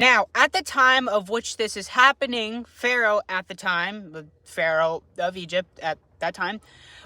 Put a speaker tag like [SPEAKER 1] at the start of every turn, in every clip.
[SPEAKER 1] Now, at the time of which this is happening, Pharaoh at the time, the Pharaoh of Egypt at that time,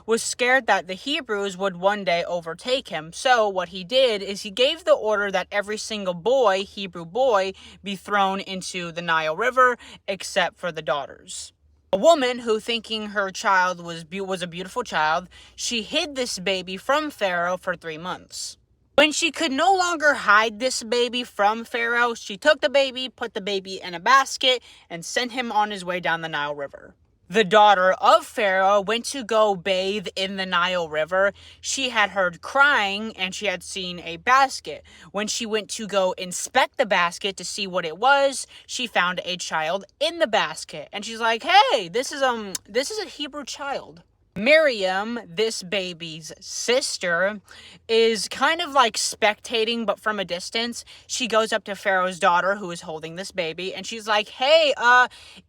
[SPEAKER 1] was scared that the Hebrews would one day overtake him. So what he did is he gave the order that every single boy, Hebrew boy, be thrown into the Nile River except for the daughters. A woman who, thinking her child was a beautiful child, she hid this baby from Pharaoh for 3 months. When she could no longer hide this baby from Pharaoh, she took the baby, put the baby in a basket, and sent him on his way down the Nile River. The daughter of Pharaoh went to go bathe in the Nile River. She had heard crying and she had seen a basket. When she went to go inspect the basket to see what it was, she found a child in the basket. And she's like, "Hey, this is a Hebrew child." Miriam, this baby's sister, is kind of like spectating, but from a distance. She goes up to Pharaoh's daughter, who is holding this baby, and she's like, "Hey,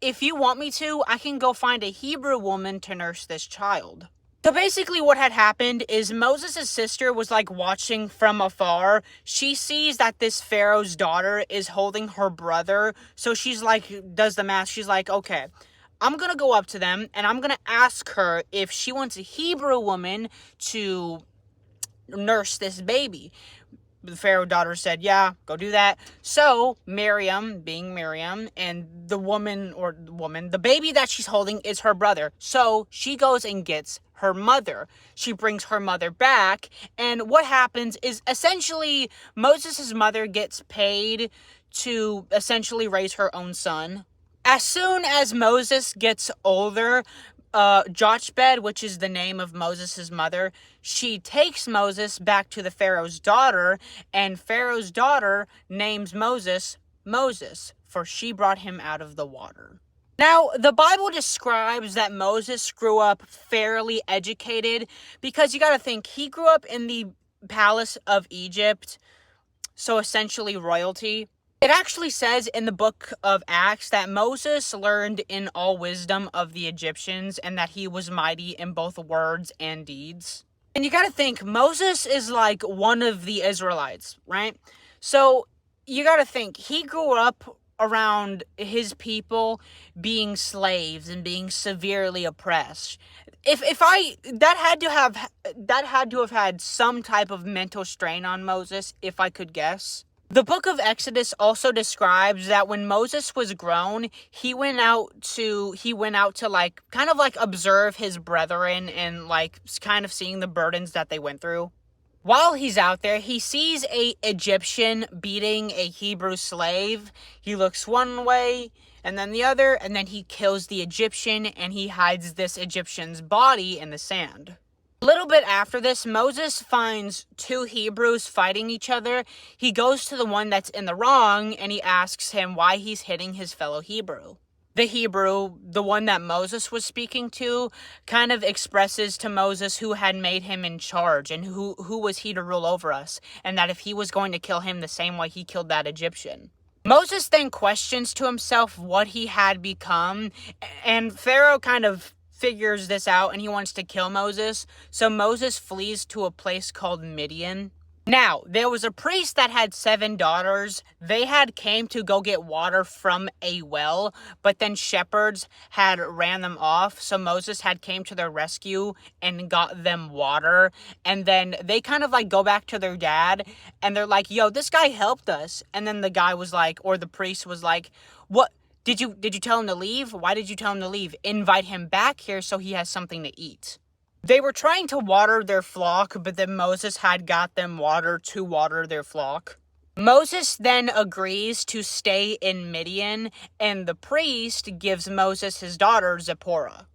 [SPEAKER 1] if you want me to, I can go find a Hebrew woman to nurse this child." So basically what had happened is Moses' sister was like watching from afar. She sees that this Pharaoh's daughter is holding her brother. So she's like, does the math. She's like, okay, I'm going to go up to them and I'm going to ask her if she wants a Hebrew woman to nurse this baby. The Pharaoh daughter said, yeah, go do that. So Miriam, being Miriam, and the baby that she's holding is her brother. So she goes and gets her mother. She brings her mother back. And what happens is essentially Moses' mother gets paid to essentially raise her own son. As soon as Moses gets older, Jochebed, which is the name of Moses' mother, she takes Moses back to the Pharaoh's daughter, and Pharaoh's daughter names Moses, for she brought him out of the water. Now, the Bible describes that Moses grew up fairly educated, because you gotta think, he grew up in the palace of Egypt, so essentially royalty. It actually says in the book of Acts that Moses learned in all wisdom of the Egyptians and that he was mighty in both words and deeds. And you gotta think, Moses is like one of the Israelites, right? So you gotta think, he grew up around his people being slaves and being severely oppressed. That had to have had some type of mental strain on Moses, if I could guess. The book of Exodus also describes that when Moses was grown, he went out to like kind of like observe his brethren and like kind of seeing the burdens that they went through. While he's out there, he sees a Egyptian beating a Hebrew slave. He looks one way and then the other, and then he kills the Egyptian and he hides this Egyptian's body in the sand. A little bit after this, Moses finds 2 Hebrews fighting each other. He goes to the one that's in the wrong and he asks him why he's hitting his fellow Hebrew. The Hebrew, the one that Moses was speaking to, kind of expresses to Moses who had made him in charge and who was he to rule over us, and that if he was going to kill him the same way he killed that Egyptian. Moses then questions to himself what he had become, and Pharaoh kind of figures this out and he wants to kill Moses. So Moses flees to a place called Midian. Now, there was a priest that had 7 daughters. They had came to go get water from a well, but then shepherds had ran them off. So Moses had came to their rescue and got them water. And then they kind of like go back to their dad and they're like, yo, this guy helped us. And then the guy was like, or the priest was like, what? Did you tell him to leave? Why did you tell him to leave? Invite him back here so he has something to eat. They were trying to water their flock, but then Moses had got them water to water their flock. Moses then agrees to stay in Midian, and the priest gives Moses his daughter Zipporah.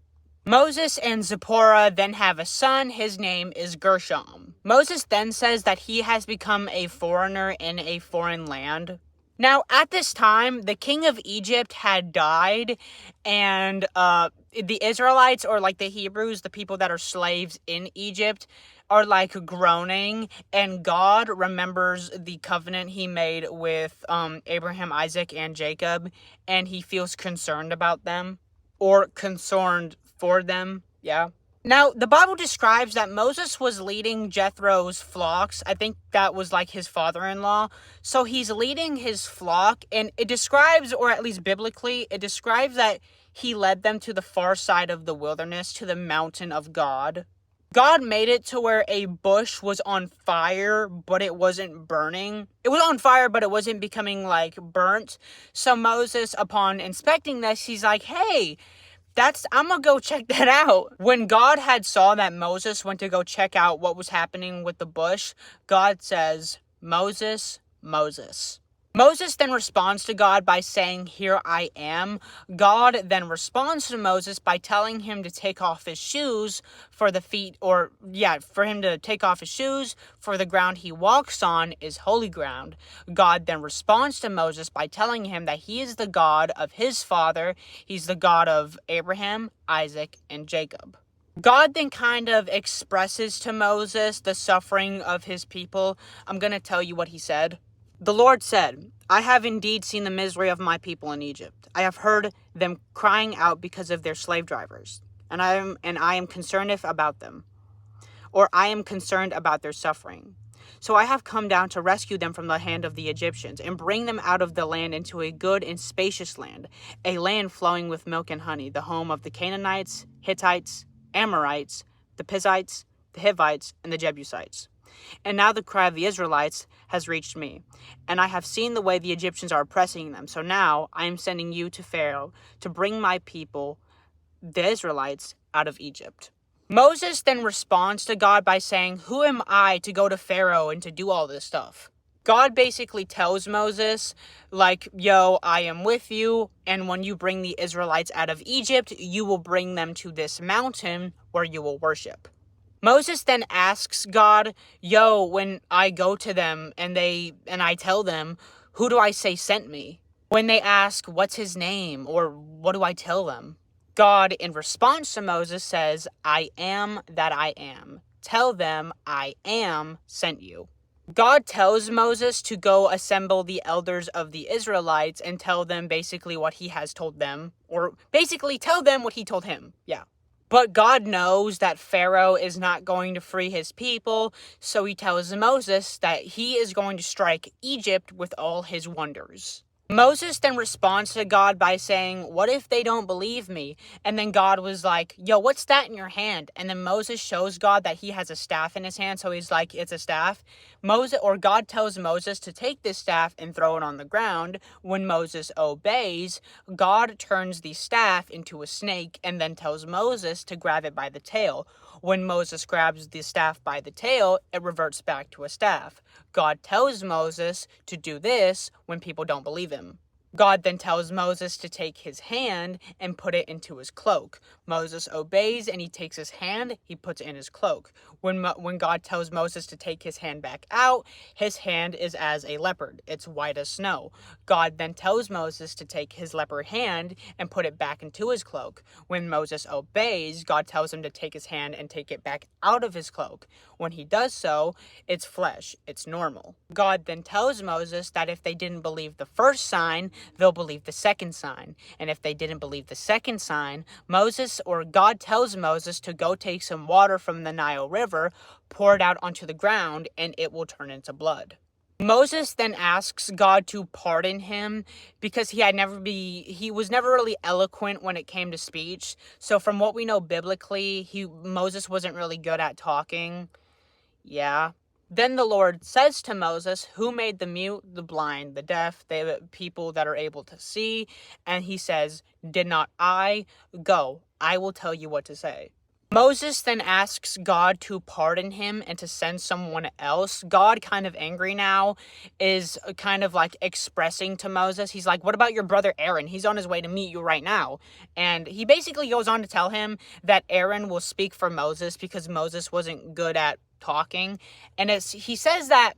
[SPEAKER 1] Moses and Zipporah then have a son. His name is Gershom. Moses then says that he has become a foreigner in a foreign land. Now, at this time, the king of Egypt had died, and the Israelites, or like the Hebrews, the people that are slaves in Egypt, are like groaning, and God remembers the covenant he made with Abraham, Isaac, and Jacob, and he feels concerned about them, or concerned for them, yeah. Now, the Bible describes that Moses was leading Jethro's flocks. I think that was like his father-in-law. So he's leading his flock, and it describes, or at least biblically, it describes that he led them to the far side of the wilderness, to the mountain of God. God made it to where a bush was on fire, but it wasn't burning. It was on fire, but it wasn't becoming like burnt. So Moses, upon inspecting this, he's like, hey, I'm gonna go check that out. When God had saw that Moses went to go check out what was happening with the bush, God says, Moses, Moses. Moses then responds to God by saying, here I am. God then responds to Moses by telling him to take off his shoes for the feet, for him to take off his shoes, for the ground he walks on is holy ground. God then responds to Moses by telling him that he is the God of his father. He's the God of Abraham, Isaac, and Jacob. God then kind of expresses to Moses the suffering of his people. I'm going to tell you what he said. The Lord said, I have indeed seen the misery of my people in Egypt. I have heard them crying out because of their slave drivers, and I am concerned about them, or I am concerned about their suffering. So I have come down to rescue them from the hand of the Egyptians and bring them out of the land into a good and spacious land, a land flowing with milk and honey, the home of the Canaanites, Hittites, Amorites, the Perizzites, the Hivites, and the Jebusites. And now the cry of the Israelites has reached me, and I have seen the way the Egyptians are oppressing them. So now I am sending you to Pharaoh to bring my people, the Israelites, out of Egypt. Moses then responds to God by saying, who am I to go to Pharaoh and to do all this stuff? God basically tells Moses, like, yo, I am with you, and when you bring the Israelites out of Egypt, you will bring them to this mountain where you will worship. Moses then asks God, yo, when I go to them and I tell them, who do I say sent me? When they ask, what's his name? Or what do I tell them? God, in response to Moses, says, I am that I am. Tell them I am sent you. God tells Moses to go assemble the elders of the Israelites and tell them basically what he has told them, or basically tell them what he told him. Yeah. But God knows that Pharaoh is not going to free his people, so he tells Moses that he is going to strike Egypt with all his wonders. Moses then responds to God by saying, what if they don't believe me? And then God was like, yo, what's that in your hand? And then Moses shows God that he has a staff in his hand, so he's like, it's a staff. God tells Moses to take this staff and throw it on the ground. When Moses obeys, God turns the staff into a snake and then tells Moses to grab it by the tail. When Moses grabs the staff by the tail, it reverts back to a staff. God tells Moses to do this when people don't believe him. God then tells Moses to take his hand and put it into his cloak. Moses obeys and he takes his hand, he puts it in his cloak. When God tells Moses to take his hand back out, his hand is as a leopard. It's white as snow. God then tells Moses to take his leopard hand and put it back into his cloak. When Moses obeys, God tells him to take his hand and take it back out of his cloak. When he does so, it's flesh. It's normal. God then tells Moses that if they didn't believe the first sign, they'll believe the second sign. And if they didn't believe the second sign, God tells Moses to go take some water from the Nile River, pour it out onto the ground, and it will turn into blood. Moses then asks God to pardon him because he was never really eloquent when it came to speech. So from what we know biblically, Moses wasn't really good at talking. Yeah. Then the Lord says to Moses, who made the mute, the blind, the deaf, the people that are able to see? And he says, did not I? Go, I will tell you what to say. Moses then asks God to pardon him and to send someone else. God, kind of angry now, is kind of like expressing to Moses. He's like, what about your brother Aaron? He's on his way to meet you right now. And he basically goes on to tell him that Aaron will speak for Moses because Moses wasn't good at talking. And he says that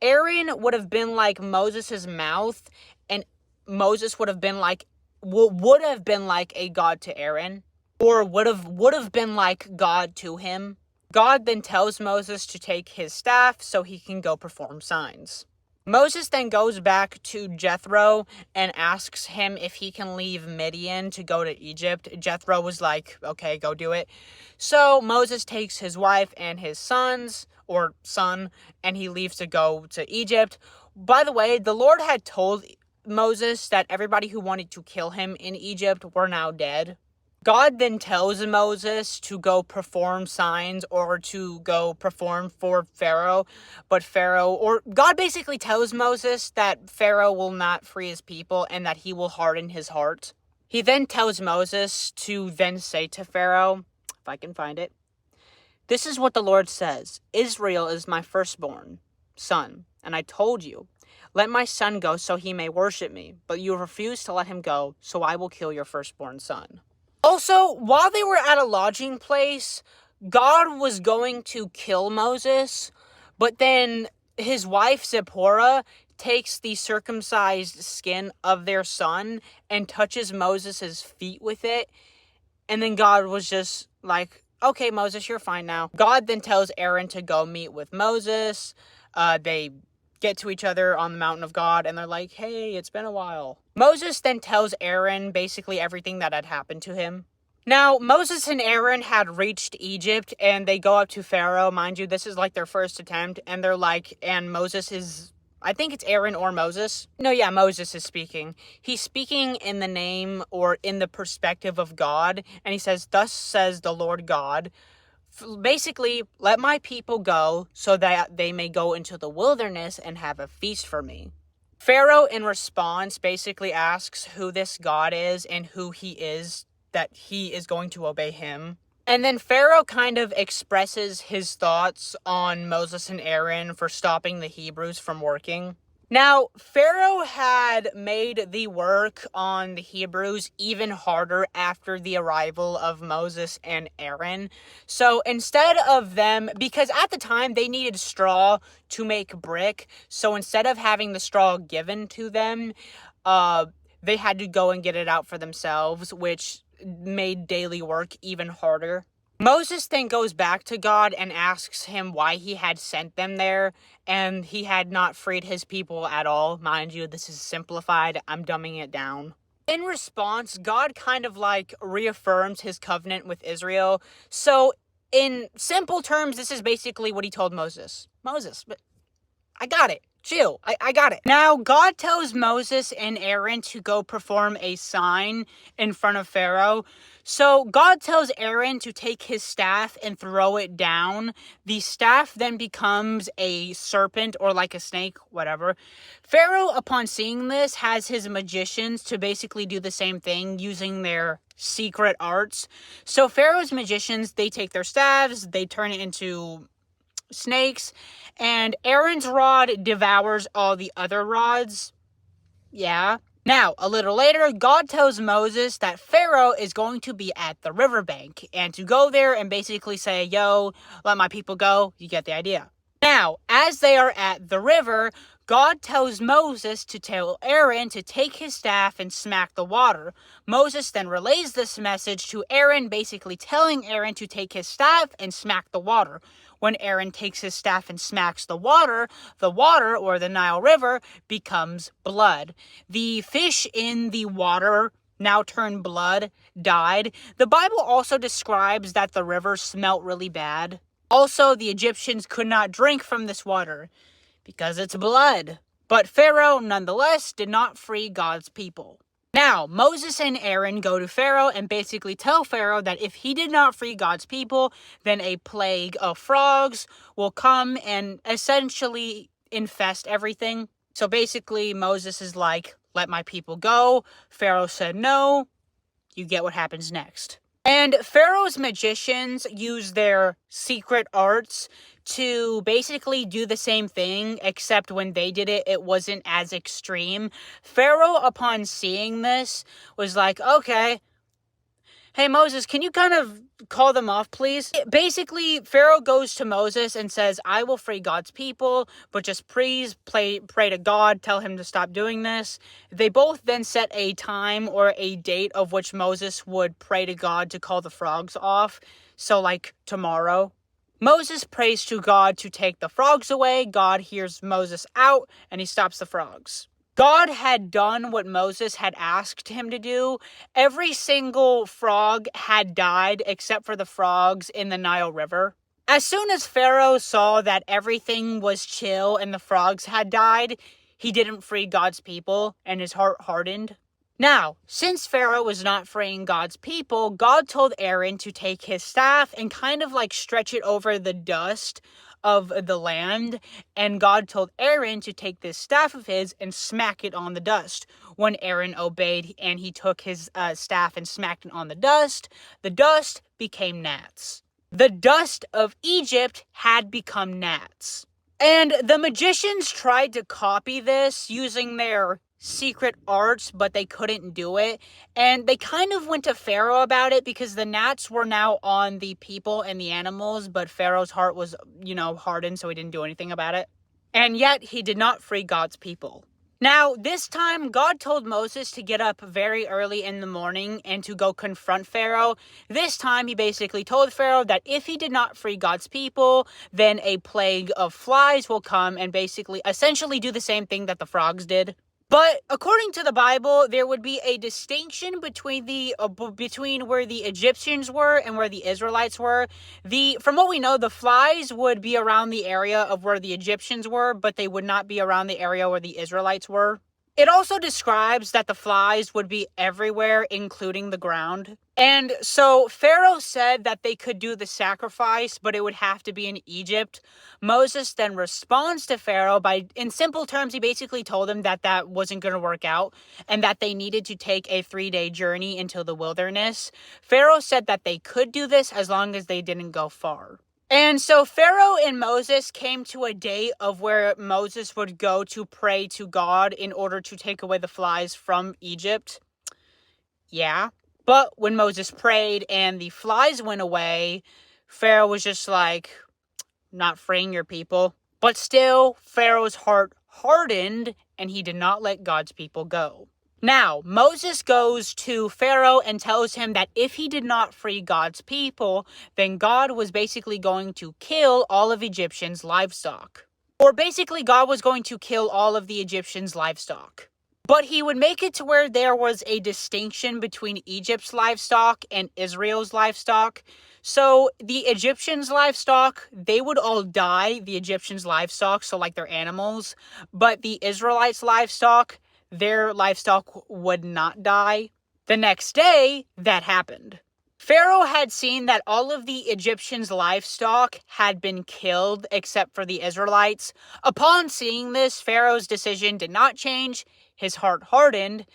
[SPEAKER 1] Aaron would have been like Moses' mouth, and Moses would have been like a god to Aaron, or would have been like God to him. God then tells Moses to take his staff so he can go perform signs. Moses then goes back to Jethro and asks him if he can leave Midian to go to Egypt. Jethro was like, okay, go do it. So Moses takes his wife and his son, and he leaves to go to Egypt. By the way, the Lord had told Moses that everybody who wanted to kill him in Egypt were now dead. God then tells Moses to go perform signs or to go perform for Pharaoh, God basically tells Moses that Pharaoh will not free his people and that he will harden his heart. He then tells Moses to then say to Pharaoh, if I can find it, "This is what the Lord says, Israel is my firstborn son, and I told you, let my son go so he may worship me, but you refused to let him go, so I will kill your firstborn son." Also, while they were at a lodging place, God was going to kill Moses, but then his wife Zipporah takes the circumcised skin of their son and touches Moses' feet with it, and then God was just like, okay, Moses, you're fine now. God then tells Aaron to go meet with Moses. They get to each other on the mountain of God, and they're like, hey, it's been a while. Moses then tells Aaron basically everything that had happened to him. Now, Moses and Aaron had reached Egypt, and they go up to Pharaoh. Mind you, this is like their first attempt, and they're like, and Moses is, I think it's Aaron or Moses. No, yeah, Moses is speaking. He's speaking in the name or in the perspective of God, and he says, "Thus says the Lord God, basically, let my people go so that they may go into the wilderness and have a feast for me." Pharaoh, in response, basically asks who this God is and who he is, that he is going to obey him. And then Pharaoh kind of expresses his thoughts on Moses and Aaron for stopping the Hebrews from working. Now, Pharaoh had made the work on the Hebrews even harder after the arrival of Moses and Aaron. So instead of them, because at the time they needed straw to make brick, so instead of having the straw given to them, they had to go and get it out for themselves, which made daily work even harder. Moses then goes back to God and asks him why he had sent them there, and he had not freed his people at all. Mind you, this is simplified. I'm dumbing it down. In response, God kind of like reaffirms his covenant with Israel. So in simple terms, this is basically what he told Moses. Moses, but I got it. Chill. I got it. Now, God tells Moses and Aaron to go perform a sign in front of Pharaoh. So God tells Aaron to take his staff and throw it down. The staff then becomes a serpent or like a snake, whatever. Pharaoh, upon seeing this, has his magicians to basically do the same thing using their secret arts. So Pharaoh's magicians, they take their staves, they turn it into snakes, and Aaron's rod devours all the other rods. Yeah. Now, a little later, God tells Moses that Pharaoh is going to be at the riverbank and to go there and basically say, yo, let my people go. You get the idea. Now, as they are at the river, God tells Moses to tell Aaron to take his staff and smack the water. Moses then relays this message to Aaron, basically telling Aaron to take his staff and smack the water. When Aaron takes his staff and smacks the water, or the Nile River, becomes blood. The fish in the water, now turned blood, died. The Bible also describes that the river smelt really bad. Also, the Egyptians could not drink from this water because it's blood. But Pharaoh, nonetheless, did not free God's people. Now, Moses and Aaron go to Pharaoh and basically tell Pharaoh that if he did not free God's people, then a plague of frogs will come and essentially infest everything. So basically, Moses is like, let my people go. Pharaoh said no. You get what happens next. And Pharaoh's magicians use their secret arts to basically do the same thing, except when they did it, it wasn't as extreme. Pharaoh, upon seeing this, was like, okay, hey, Moses, can you kind of call them off, please? Basically, Pharaoh goes to Moses and says, I will free God's people, but just please pray to God, tell him to stop doing this. They both then set a time or a date of which Moses would pray to God to call the frogs off. So, like, tomorrow. Moses prays to God to take the frogs away. God hears Moses out and he stops the frogs. God had done what Moses had asked him to do. Every single frog had died except for the frogs in the Nile River. As soon as Pharaoh saw that everything was chill and the frogs had died, he didn't free God's people and his heart hardened. Now, since Pharaoh was not freeing God's people, God told Aaron to take his staff and kind of like stretch it over the dust of the land. And God told Aaron to take this staff of his and smack it on the dust. When Aaron obeyed and he took his staff and smacked it on the dust became gnats. The dust of Egypt had become gnats. And the magicians tried to copy this using their secret arts, but they couldn't do it. And they kind of went to Pharaoh about it because the gnats were now on the people and the animals, but Pharaoh's heart was, hardened, so he didn't do anything about it. And yet he did not free God's people. Now, this time, God told Moses to get up very early in the morning and to go confront Pharaoh. This time, he basically told Pharaoh that if he did not free God's people, then a plague of flies will come and essentially do the same thing that the frogs did. But according to the Bible, there would be a distinction between where the Egyptians were and where the Israelites were. From what we know, the flies would be around the area of where the Egyptians were, but they would not be around the area where the Israelites were. It also describes that the flies would be everywhere, including the ground. And so Pharaoh said that they could do the sacrifice, but it would have to be in Egypt. Moses then responds to Pharaoh in simple terms, he basically told him that that wasn't going to work out and that they needed to take a 3-day journey into the wilderness. Pharaoh said that they could do this as long as they didn't go far. And so Pharaoh and Moses came to a date of where Moses would go to pray to God in order to take away the flies from Egypt. Yeah. But when Moses prayed and the flies went away, Pharaoh was just like, not freeing your people. But still, Pharaoh's heart hardened and he did not let God's people go. Now, Moses goes to Pharaoh and tells him that if he did not free God's people, then God was basically going to kill all of Egyptians' livestock. Or basically, God was going to kill all of the Egyptians' livestock. But he would make it to where there was a distinction between Egypt's livestock and Israel's livestock. So the Egyptians' livestock, they would all die, the Egyptians' livestock, so like their animals. But the Israelites' livestock, their livestock would not die. The next day, that happened. Pharaoh had seen that all of the Egyptians' livestock had been killed except for the Israelites. Upon seeing this, Pharaoh's decision did not change, his heart hardened,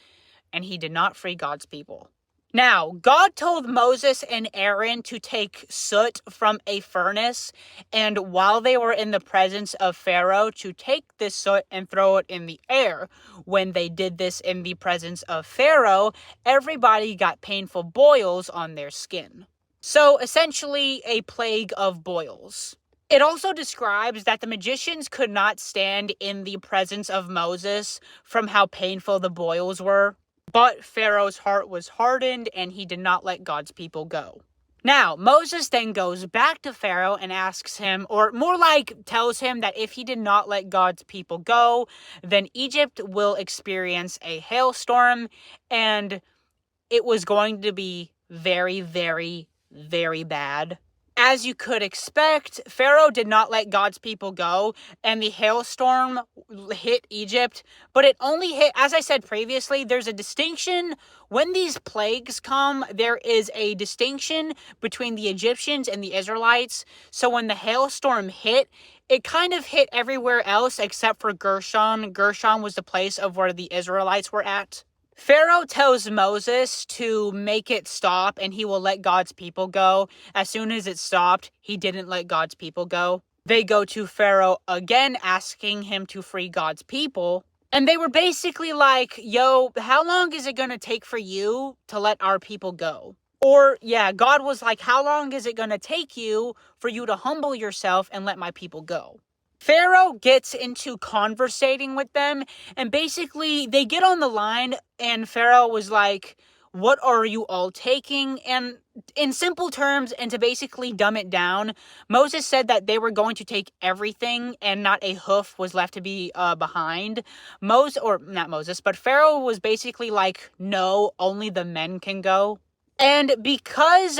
[SPEAKER 1] and he did not free God's people. Now, God told Moses and Aaron to take soot from a furnace, and while they were in the presence of Pharaoh, to take this soot and throw it in the air. When they did this in the presence of Pharaoh, everybody got painful boils on their skin. So, essentially, a plague of boils. It also describes that the magicians could not stand in the presence of Moses from how painful the boils were. But Pharaoh's heart was hardened and he did not let God's people go. Now, Moses then goes back to Pharaoh and asks him, or more like tells him that if he did not let God's people go, then Egypt will experience a hailstorm and it was going to be very, very, very bad. As you could expect, Pharaoh did not let God's people go, and the hailstorm hit Egypt, but it only hit, as I said previously, there's a distinction. When these plagues come, there is a distinction between the Egyptians and the Israelites. So when the hailstorm hit, it kind of hit everywhere else except for Gershon. Gershon was the place of where the Israelites were at. Pharaoh tells Moses to make it stop and he will let God's people go. As soon as it stopped, he didn't let God's people go. They go to Pharaoh again, asking him to free God's people. And they were basically like, yo, how long is it going to take for you to let our people go? Or, God was like, how long is it going to take you for you to humble yourself and let my people go? Pharaoh gets into conversating with them, and basically they get on the line, and Pharaoh was like, what are you all taking? And in simple terms, and to basically dumb it down, Moses said that they were going to take everything and not a hoof was left to be behind. Not Moses, but Pharaoh was basically like, no, only the men can go. And because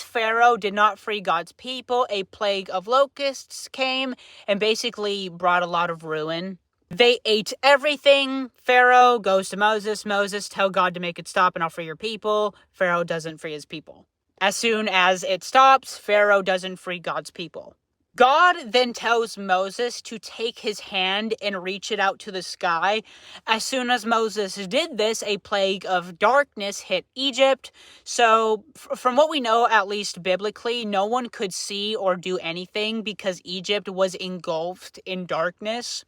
[SPEAKER 1] Pharaoh did not free God's people, a plague of locusts came and basically brought a lot of ruin. They ate everything. Pharaoh goes to Moses. Moses, tell God to make it stop and I'll free your people. Pharaoh doesn't free his people. As soon as it stops, Pharaoh doesn't free God's people. God then tells Moses to take his hand and reach it out to the sky. As soon as Moses did this, a plague of darkness hit Egypt. So from what we know, at least biblically, no one could see or do anything because Egypt was engulfed in darkness.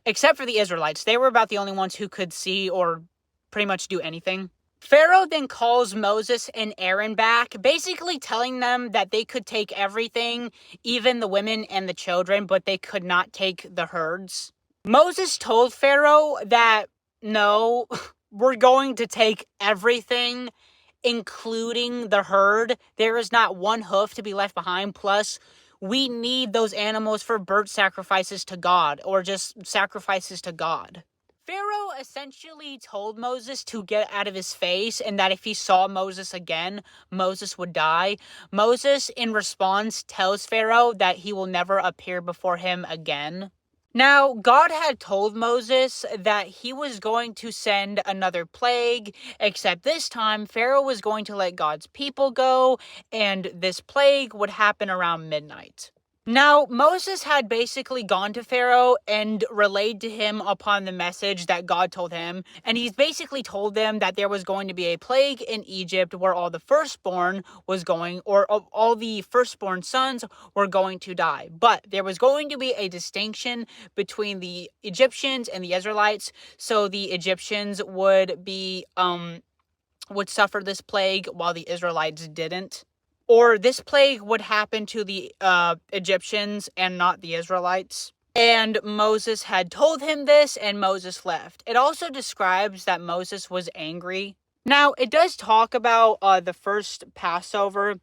[SPEAKER 1] Except for the Israelites. They were about the only ones who could see or pretty much do anything. Pharaoh then calls Moses and Aaron back, basically telling them that they could take everything, even the women and the children, but they could not take the herds. Moses told Pharaoh that, no, we're going to take everything, including the herd. There is not one hoof to be left behind. Plus, we need those animals for bird sacrifices to God, or just sacrifices to God. Pharaoh essentially told Moses to get out of his face and that if he saw Moses again, Moses would die. Moses, in response, tells Pharaoh that he will never appear before him again. Now, God had told Moses that he was going to send another plague, except this time Pharaoh was going to let God's people go, and this plague would happen around midnight. Now, Moses had basically gone to Pharaoh and relayed to him upon the message that God told him, and he's basically told them that there was going to be a plague in Egypt where all the firstborn sons were going to die. But there was going to be a distinction between the Egyptians and the Israelites, so the Egyptians would suffer this plague while the Israelites didn't. Or this plague would happen to the Egyptians and not the Israelites. And Moses had told him this, and Moses left. It also describes that Moses was angry. Now, it does talk about the first Passover.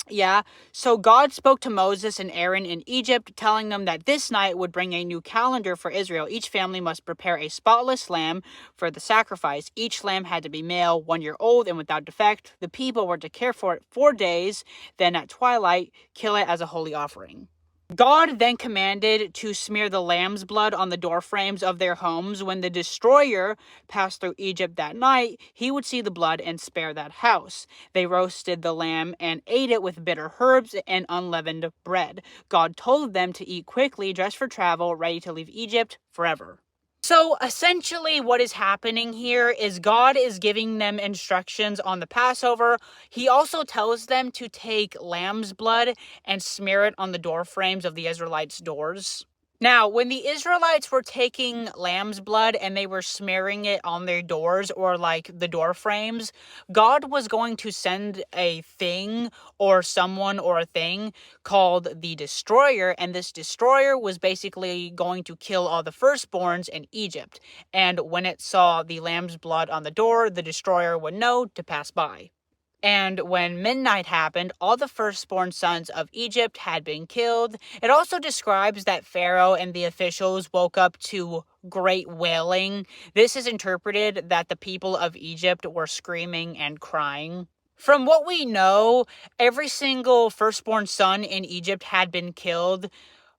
[SPEAKER 1] Yeah, so God spoke to Moses and Aaron in Egypt, telling them that this night would bring a new calendar for Israel. Each family must prepare a spotless lamb for the sacrifice. Each lamb had to be male, 1 year old, and without defect. The people were to care for it 4 days, then at twilight, kill it as a holy offering. God then commanded to smear the lamb's blood on the doorframes of their homes. When the destroyer passed through Egypt that night, he would see the blood and spare that house. They roasted the lamb and ate it with bitter herbs and unleavened bread. God told them to eat quickly, dress for travel, ready to leave Egypt forever. So essentially what is happening here is God is giving them instructions on the Passover. He also tells them to take lamb's blood and smear it on the door frames of the Israelites' doors. Now, when the Israelites were taking lamb's blood and they were smearing it on their doors or like the door frames, God was going to send a thing or someone or a thing called the destroyer, and this destroyer was basically going to kill all the firstborns in Egypt. And when it saw the lamb's blood on the door, the destroyer would know to pass by. And when midnight happened, all the firstborn sons of Egypt had been killed. It also describes that Pharaoh and the officials woke up to great wailing. This is interpreted that the people of Egypt were screaming and crying. From what we know, every single firstborn son in Egypt had been killed,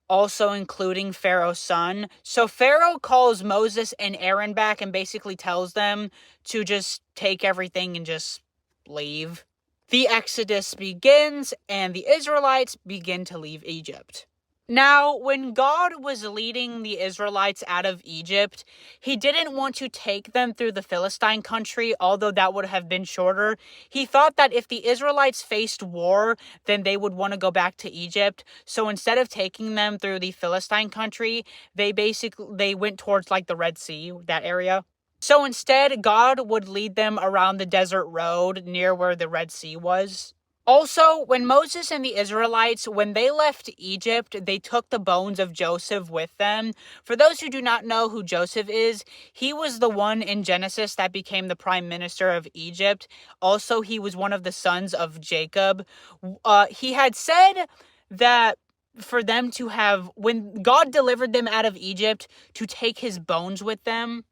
[SPEAKER 1] also including Pharaoh's son. So Pharaoh calls Moses and Aaron back and basically tells them to just take everything and just leave. The Exodus begins and the Israelites begin to leave Egypt. Now, when God was leading the Israelites out of Egypt, he didn't want to take them through the Philistine country, although that would have been shorter. He thought that if the Israelites faced war, then they would want to go back to Egypt. So instead of taking them through the Philistine country, they went towards like the Red Sea, that area. So instead, God would lead them around the desert road near where the Red Sea was. Also, when Moses and the Israelites, when they left Egypt, they took the bones of Joseph with them. For those who do not know who Joseph is, he was the one in Genesis that became the prime minister of Egypt. Also, he was one of the sons of Jacob. He had said that for them to have, when God delivered them out of Egypt, to take his bones with them.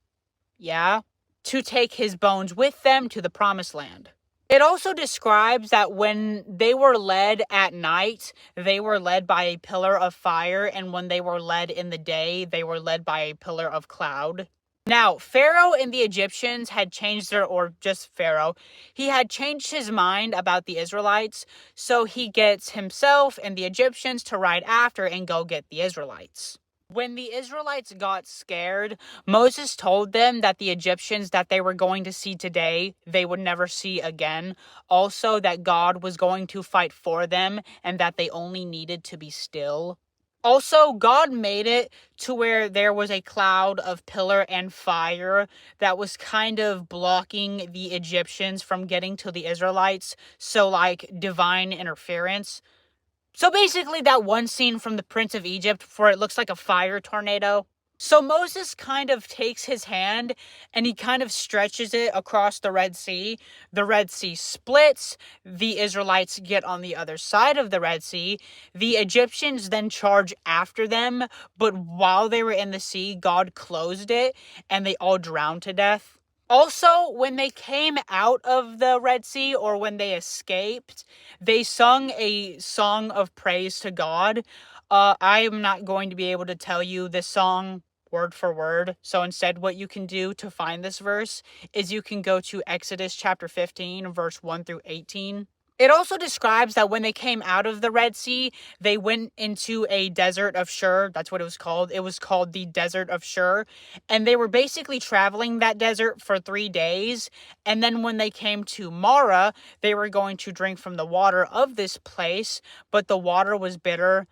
[SPEAKER 1] Yeah, to take his bones with them to the promised land. It also describes that when they were led at night, they were led by a pillar of fire, and when they were led in the day, they were led by a pillar of cloud. Now, Pharaoh and the Egyptians had changed or just Pharaoh, he had changed his mind about the Israelites, so he gets himself and the Egyptians to ride after and go get the Israelites. When the Israelites got scared, Moses told them that the Egyptians that they were going to see today, they would never see again. Also, that God was going to fight for them and that they only needed to be still. Also, God made it to where there was a cloud of pillar and fire that was kind of blocking the Egyptians from getting to the Israelites. So, like, divine interference. So basically that one scene from the Prince of Egypt where it looks like a fire tornado. So Moses kind of takes his hand and he kind of stretches it across the Red Sea. The Red Sea splits. The Israelites get on the other side of the Red Sea. The Egyptians then charge after them. But while they were in the sea, God closed it and they all drowned to death. Also, when they came out of the Red Sea or when they escaped, they sung a song of praise to God. I am not going to be able to tell you this song word for word. So instead, what you can do to find this verse is you can go to Exodus chapter 15, verse 1 through 18. It also describes that when they came out of the Red Sea, they went into a desert of Shur. That's what it was called. It was called the Desert of Shur. And they were basically traveling that desert for 3 days. And then when they came to Mara, they were going to drink from the water of this place, but the water was bitter.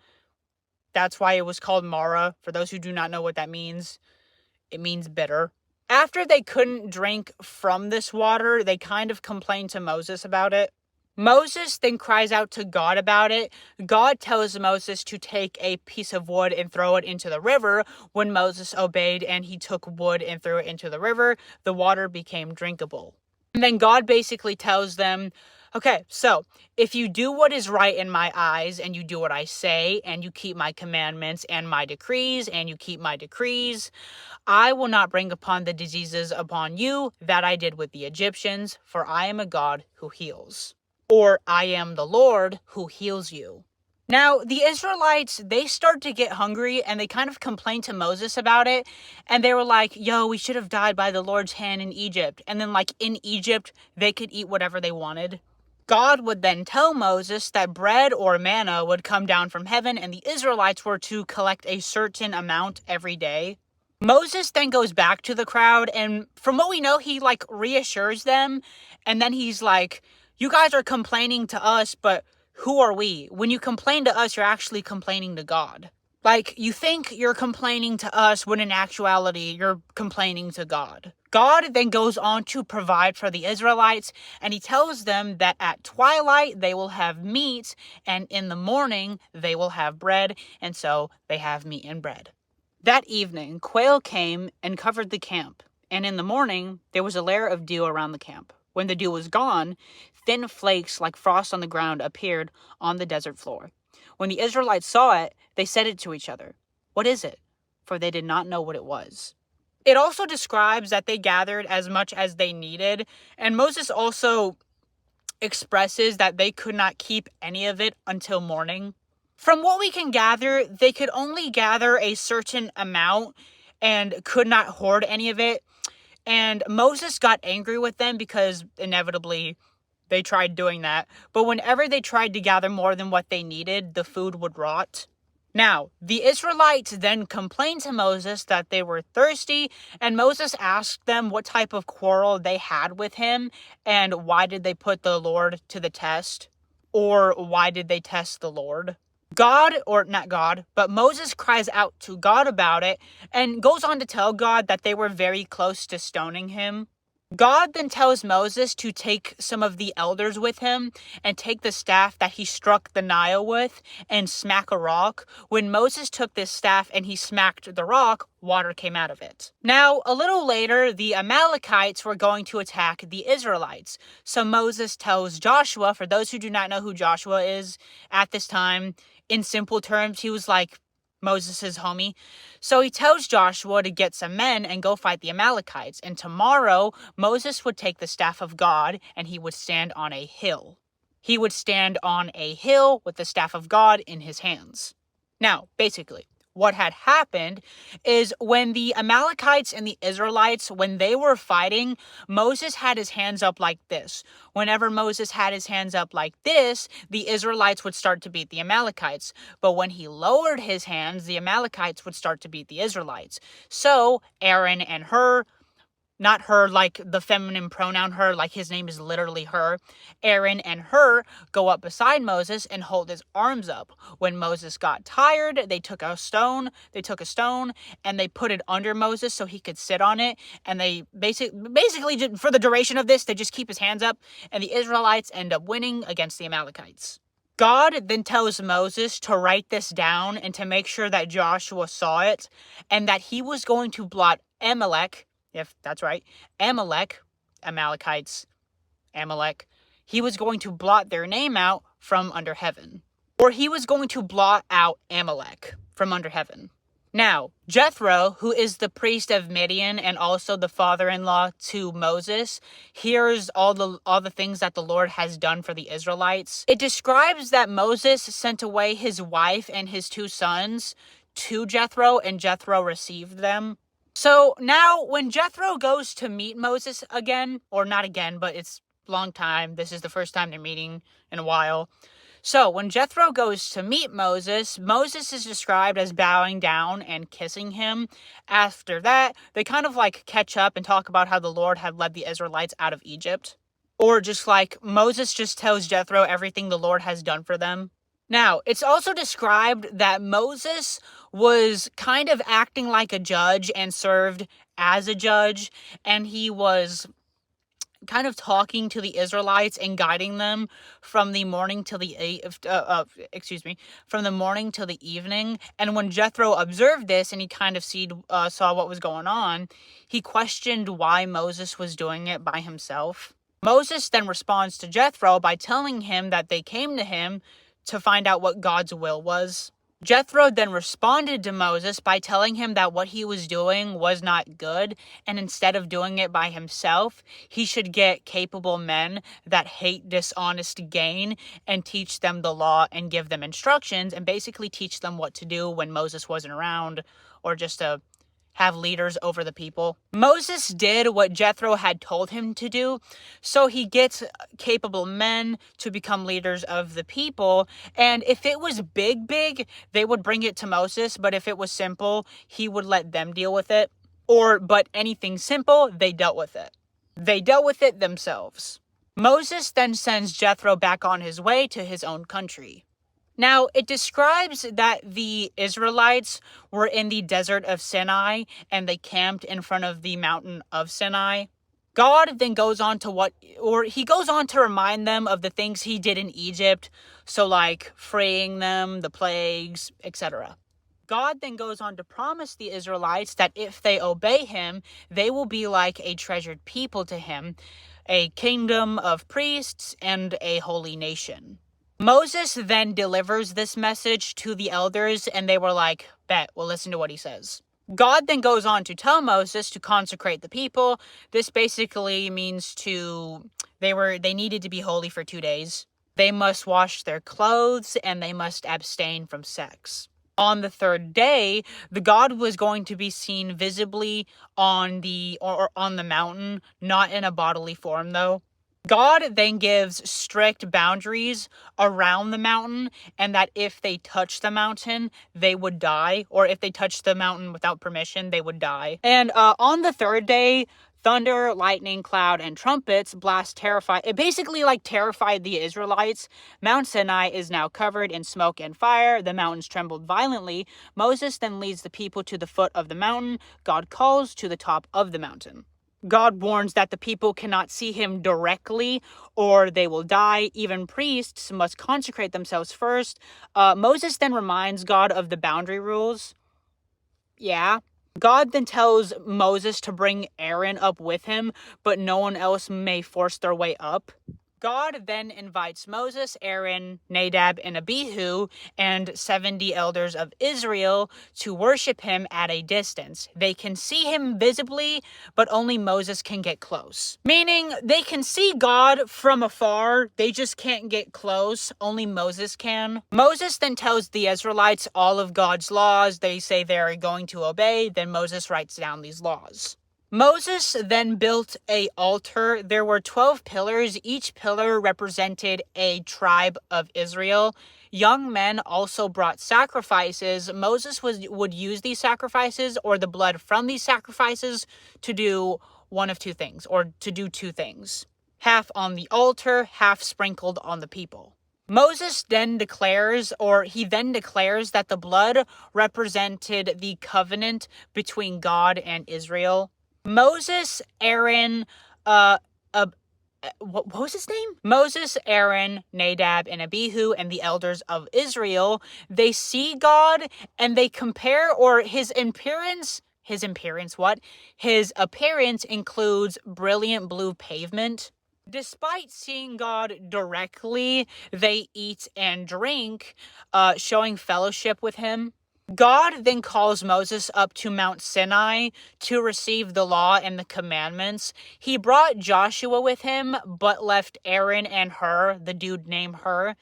[SPEAKER 1] That's why it was called Mara. For those who do not know what that means, it means bitter. After they couldn't drink from this water, they kind of complained to Moses about it. Moses then cries out to God about it. God tells Moses to take a piece of wood and throw it into the river. When Moses obeyed and he took wood and threw it into the river, the water became drinkable. And then God basically tells them, okay, so if you do what is right in my eyes and you do what I say and you keep my commandments and my decrees and you keep my decrees, I will not bring upon the diseases upon you that I did with the Egyptians, for I am a God who heals. Or I am the Lord who heals you. Now, the Israelites, they start to get hungry and they kind of complain to Moses about it. And they were like, yo, we should have died by the Lord's hand in Egypt. And then like in Egypt, they could eat whatever they wanted. God would then tell Moses that bread or manna would come down from heaven and the Israelites were to collect a certain amount every day. Moses then goes back to the crowd and from what we know, he like reassures them. And then he's like, you guys are complaining to us, but who are we? When you complain to us, you're actually complaining to God. Like, you think you're complaining to us when in actuality, you're complaining to God. God then goes on to provide for the Israelites, and he tells them that at twilight, they will have meat, and in the morning, they will have bread, and so they have meat and bread. That evening, quail came and covered the camp, and in the morning, there was a layer of dew around the camp. When the dew was gone, thin flakes like frost on the ground appeared on the desert floor. When the Israelites saw it, they said it to each other, "What is it?" For they did not know what it was. It also describes that they gathered as much as they needed, and Moses also expresses that they could not keep any of it until morning. From what we can gather, they could only gather a certain amount and could not hoard any of it. And Moses got angry with them because inevitably they tried doing that. But whenever they tried to gather more than what they needed, the food would rot. Now, the Israelites then complained to Moses that they were thirsty, and Moses asked them what type of quarrel they had with him, and why did they put the Lord to the test, or why did they test the Lord? God, or not God, but Moses cries out to God about it, and goes on to tell God that they were very close to stoning him. God then tells Moses to take some of the elders with him and take the staff that he struck the Nile with and smack a rock. When Moses took this staff and he smacked the rock, water came out of it. Now, a little later, the Amalekites were going to attack the Israelites. So Moses tells Joshua, for those who do not know who Joshua is at this time, in simple terms, he was like Moses' homie. So he tells Joshua to get some men and go fight the Amalekites. And tomorrow, Moses would take the staff of God and he would stand on a hill. He would stand on a hill with the staff of God in his hands. Now, basically, what had happened is when the Amalekites and the Israelites, when they were fighting, Moses had his hands up like this. Whenever Moses had his hands up like this, the Israelites would start to beat the Amalekites. But when he lowered his hands, the Amalekites would start to beat the Israelites. So Aaron and Hur, not her like the feminine pronoun her, like his name is literally her. Aaron and Hur go up beside Moses and hold his arms up. When Moses got tired, they took a stone and they put it under Moses so he could sit on it. And they basically for the duration of this, they just keep his hands up and the Israelites end up winning against the Amalekites. God then tells Moses to write this down and to make sure that Joshua saw it and that he was going to blot Amalek, if that's right, Amalekites, Amalek, he was going to blot their name out from under heaven. Or he was going to blot out Amalek from under heaven. Now, Jethro, who is the priest of Midian and also the father-in-law to Moses, hears all the things that the Lord has done for the Israelites. It describes that Moses sent away his wife and his 2 sons to Jethro, and Jethro received them. So now when Jethro goes to meet Moses again, or not again, but it's a long time. This is the first time they're meeting in a while. So when Jethro goes to meet Moses, Moses is described as bowing down and kissing him. After that, they kind of like catch up and talk about how the Lord had led the Israelites out of Egypt. Or just like Moses just tells Jethro everything the Lord has done for them. Now, it's also described that Moses was kind of acting like a judge and served as a judge, and he was kind of talking to the Israelites and guiding them from the morning till from the morning till the evening. And when Jethro observed this and he kind of saw what was going on, he questioned why Moses was doing it by himself. Moses then responds to Jethro by telling him that they came to him to find out what God's will was. Jethro then responded to Moses by telling him that what he was doing was not good, and instead of doing it by himself, he should get capable men that hate dishonest gain and teach them the law and give them instructions and basically teach them what to do when Moses wasn't around, or just to have leaders over the people. Moses did what Jethro had told him to do, so he gets capable men to become leaders of the people, and if it was big, they would bring it to Moses, but if it was simple, he would let them deal with it. But anything simple, they dealt with it. They dealt with it themselves. Moses then sends Jethro back on his way to his own country. Now, it describes that the Israelites were in the desert of Sinai and they camped in front of the mountain of Sinai. God then goes on to remind them of the things he did in Egypt, so like freeing them, the plagues, etc. God then goes on to promise the Israelites that if they obey him, they will be like a treasured people to him, a kingdom of priests and a holy nation. Moses then delivers this message to the elders, and they were like, bet, we'll listen to what he says. God then goes on to tell Moses to consecrate the people. This basically means they needed to be holy for 2 days. They must wash their clothes, and they must abstain from sex. On the 3rd day, the God was going to be seen visibly on the mountain, not in a bodily form though. God then gives strict boundaries around the mountain, and that if they touch the mountain, they would die, or if they touch the mountain without permission, they would die. And on the 3rd day, thunder, lightning, cloud, and trumpets it basically terrified the Israelites. Mount Sinai is now covered in smoke and fire. The mountains trembled violently. Moses then leads the people to the foot of the mountain. God calls to the top of the mountain. God warns that the people cannot see him directly or they will die. Even priests must consecrate themselves first. Moses then reminds God of the boundary rules. Yeah. God then tells Moses to bring Aaron up with him, but no one else may force their way up. God then invites Moses, Aaron, Nadab, and Abihu, and 70 elders of Israel to worship him at a distance. They can see him visibly, but only Moses can get close. Meaning, they can see God from afar, they just can't get close. Only Moses can. Moses then tells the Israelites all of God's laws. They say they're going to obey. Then Moses writes down these laws. Moses then built an altar. There were 12 pillars. Each pillar represented a tribe of Israel. Young men also brought sacrifices. Moses would use these sacrifices or the blood from these sacrifices to do one of two things, or to do two things. Half on the altar, half sprinkled on the people. Moses then declares that the blood represented the covenant between God and Israel. Moses, Aaron, what was his name? Moses, Aaron, Nadab, and Abihu, and the elders of Israel, they see God and they compare, or his appearance includes brilliant blue pavement. Despite seeing God directly, they eat and drink, showing fellowship with him. God then calls Moses up to Mount Sinai to receive the law and the commandments. He brought Joshua with him, but left Aaron and Hur, the dude named Hur,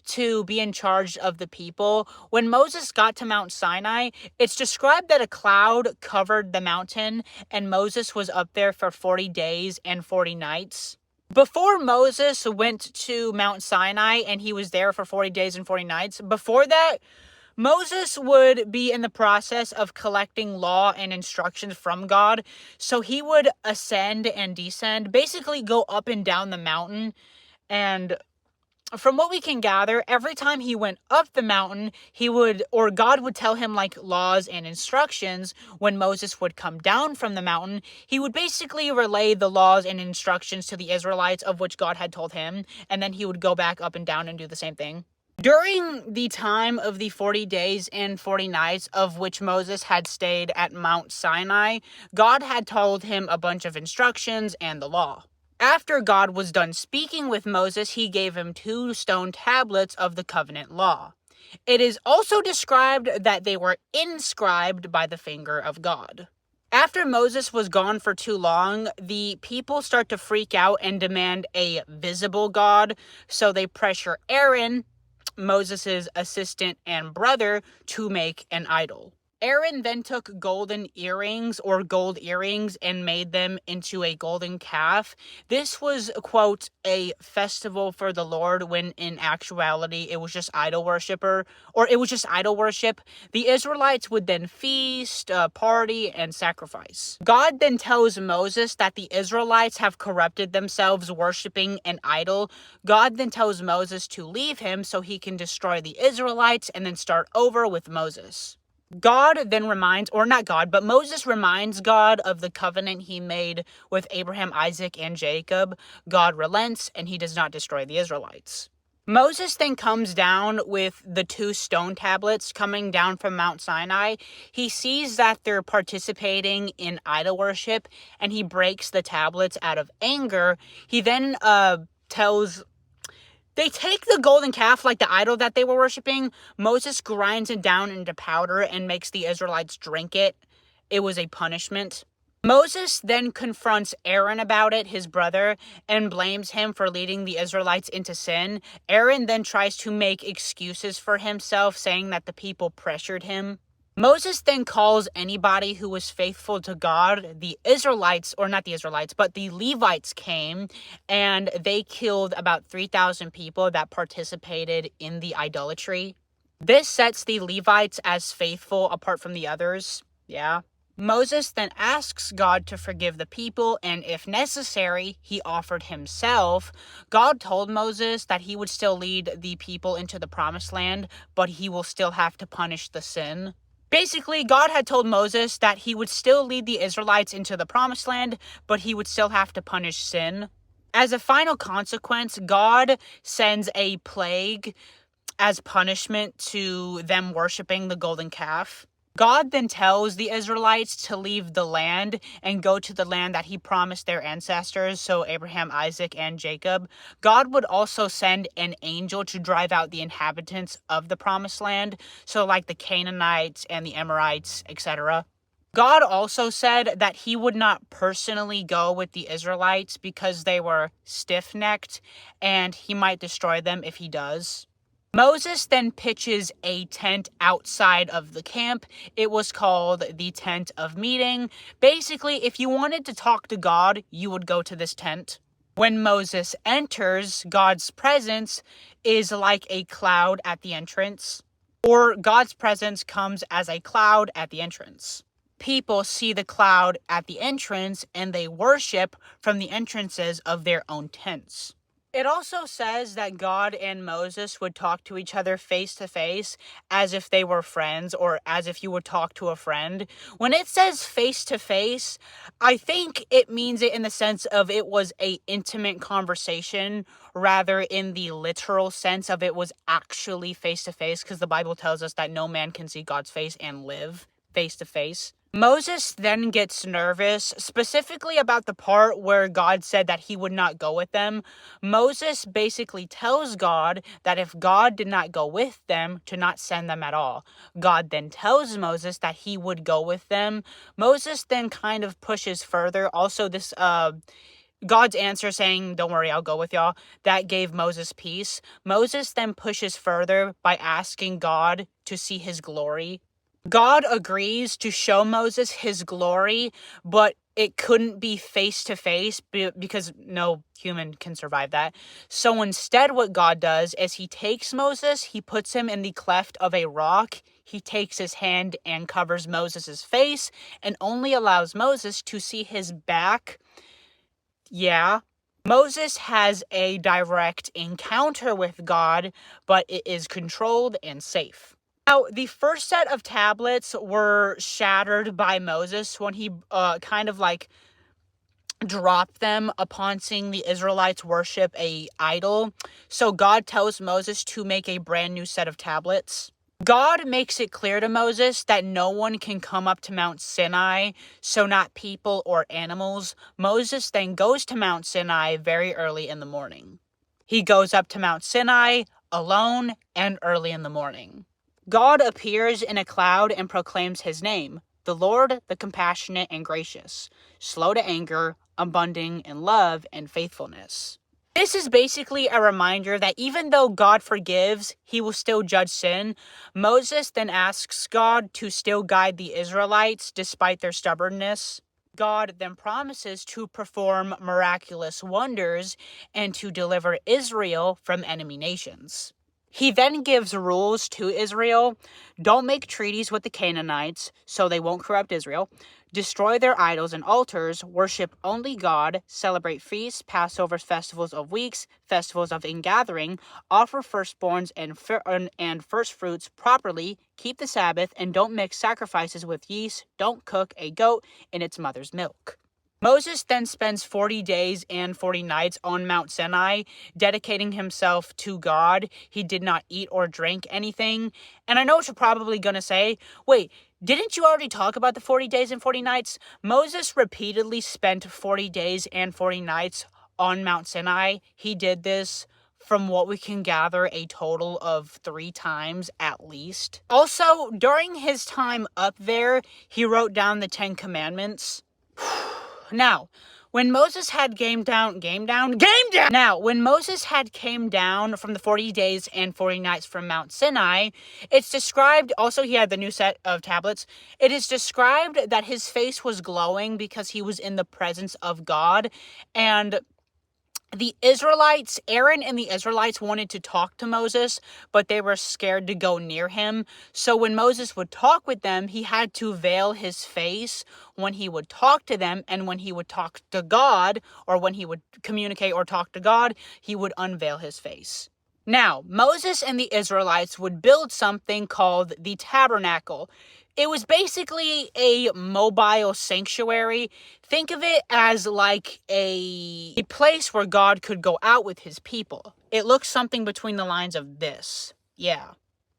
[SPEAKER 1] to be in charge of the people. When Moses got to Mount Sinai, it's described that a cloud covered the mountain, and Moses was up there for 40 days and 40 nights. Before Moses went to Mount Sinai and he was there for 40 days and 40 nights, before that, Moses would be in the process of collecting law and instructions from God. So he would ascend and descend, basically go up and down the mountain. And from what we can gather, every time he went up the mountain, God would tell him like laws and instructions. When Moses would come down from the mountain, he would basically relay the laws and instructions to the Israelites of which God had told him. And then he would go back up and down and do the same thing. During the time of the 40 days and 40 nights of which Moses had stayed at Mount Sinai, God had told him a bunch of instructions and the law. After God was done speaking with Moses, he gave him 2 stone tablets of the covenant law. It is also described that they were inscribed by the finger of God. After Moses was gone for too long, the people start to freak out and demand a visible God, so they pressure Aaron, Moses' assistant and brother, to make an idol. Aaron then took golden earrings or gold earrings and made them into a golden calf. This was, quote, a festival for the Lord, when in actuality it was just idol worship. The Israelites would then feast, party, and sacrifice. God then tells Moses that the Israelites have corrupted themselves worshiping an idol. God then tells Moses to leave him so he can destroy the Israelites and then start over with Moses. Moses reminds God of the covenant he made with Abraham, Isaac, and Jacob. God relents and he does not destroy the Israelites. Moses then comes down with the 2 stone tablets coming down from Mount Sinai. He sees that they're participating in idol worship and he breaks the tablets out of anger. He then They take the golden calf, like the idol that they were worshiping. Moses grinds it down into powder and makes the Israelites drink it. It was a punishment. Moses then confronts Aaron about it, his brother, and blames him for leading the Israelites into sin. Aaron then tries to make excuses for himself, saying that the people pressured him. Moses then calls anybody who was faithful to God. The Levites came, and they killed about 3,000 people that participated in the idolatry. This sets the Levites as faithful apart from the others. Yeah. Moses then asks God to forgive the people, and if necessary, he offered himself. God told Moses that he would still lead the people into the promised land, but he will still have to punish the sin. Basically, God had told Moses that he would still lead the Israelites into the promised land, but he would still have to punish sin. As a final consequence, God sends a plague as punishment to them worshiping the golden calf. God then tells the Israelites to leave the land and go to the land that he promised their ancestors, so Abraham, Isaac, and Jacob. God would also send an angel to drive out the inhabitants of the promised land, so like the Canaanites and the Amorites, etc. God also said that he would not personally go with the Israelites because they were stiff-necked, and he might destroy them if he does. Moses then pitches a tent outside of the camp. It was called the Tent of Meeting. Basically, if you wanted to talk to God, you would go to this tent. When Moses enters, God's presence is like a cloud at the entrance, or God's presence comes as a cloud at the entrance. People see the cloud at the entrance and they worship from the entrances of their own tents. It also says that God and Moses would talk to each other face to face as if they were friends, or as if you would talk to a friend. When it says face to face, I think it means it in the sense of it was a intimate conversation rather in the literal sense of it was actually face to face, because the Bible tells us that no man can see God's face and live face to face. Moses then gets nervous, specifically about the part where God said that he would not go with them. Moses basically tells God that if God did not go with them, to not send them at all. God then tells Moses that he would go with them. Moses then kind of pushes further. Also, this God's answer saying, "Don't worry, I'll go with y'all," that gave Moses peace. Moses then pushes further by asking God to see his glory. God agrees to show Moses his glory, but it couldn't be face to face because no human can survive that. So instead, what God does is he takes Moses, he puts him in the cleft of a rock, he takes his hand and covers Moses' face and only allows Moses to see his back. Yeah. Moses has a direct encounter with God, but it is controlled and safe. Now, the first set of tablets were shattered by Moses when he kind of like dropped them upon seeing the Israelites worship a idol. So God tells Moses to make a brand new set of tablets. God makes it clear to Moses that no one can come up to Mount Sinai, so not people or animals. Moses then goes to Mount Sinai very early in the morning. He goes up to Mount Sinai alone and early in the morning. God appears in a cloud and proclaims his name, the Lord, the compassionate and gracious, slow to anger, abounding in love and faithfulness. This is basically a reminder that even though God forgives, he will still judge sin. Moses then asks God to still guide the Israelites despite their stubbornness. God then promises to perform miraculous wonders and to deliver Israel from enemy nations. He then gives rules to Israel. Don't make treaties with the Canaanites, so they won't corrupt Israel. Destroy their idols and altars. Worship only God. Celebrate feasts, Passovers, festivals of weeks, festivals of ingathering. Offer firstborns and first fruits properly. Keep the Sabbath, and don't mix sacrifices with yeast. Don't cook a goat in its mother's milk. Moses then spends 40 days and 40 nights on Mount Sinai, dedicating himself to God. He did not eat or drink anything. And I know what you're probably going to say, wait, didn't you already talk about the 40 days and 40 nights? Moses repeatedly spent 40 days and 40 nights on Mount Sinai. He did this, from what we can gather, a total of 3 times at least. Also, during his time up there, he wrote down the 10 Commandments. Now, when Moses had came down from the 40 days and 40 nights from Mount Sinai, it's described, also he had the new set of tablets, it is described that his face was glowing because he was in the presence of God, and the Israelites, Aaron and the Israelites wanted to talk to Moses, but they were scared to go near him. So when Moses would talk with them, he had to veil his face when he would talk to them. And when he would talk to God, or when he would communicate or talk to God, he would unveil his face. Now, Moses and the Israelites would build something called the tabernacle. It was basically a mobile sanctuary. Think of it as like a place where God could go out with his people. It looks something between the lines of this. Yeah.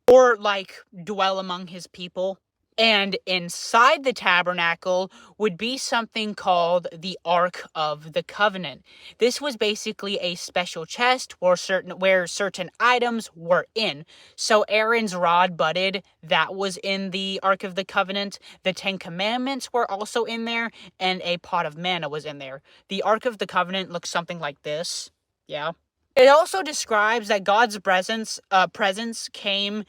[SPEAKER 1] Or like dwell among his people. And inside the tabernacle would be something called the Ark of the Covenant. This was basically a special chest where certain items were in. So Aaron's rod budded, that was in the Ark of the Covenant. The 10 Commandments were also in there, and a pot of manna was in there. The Ark of the Covenant looks something like this. Yeah. It also describes that God's presence came.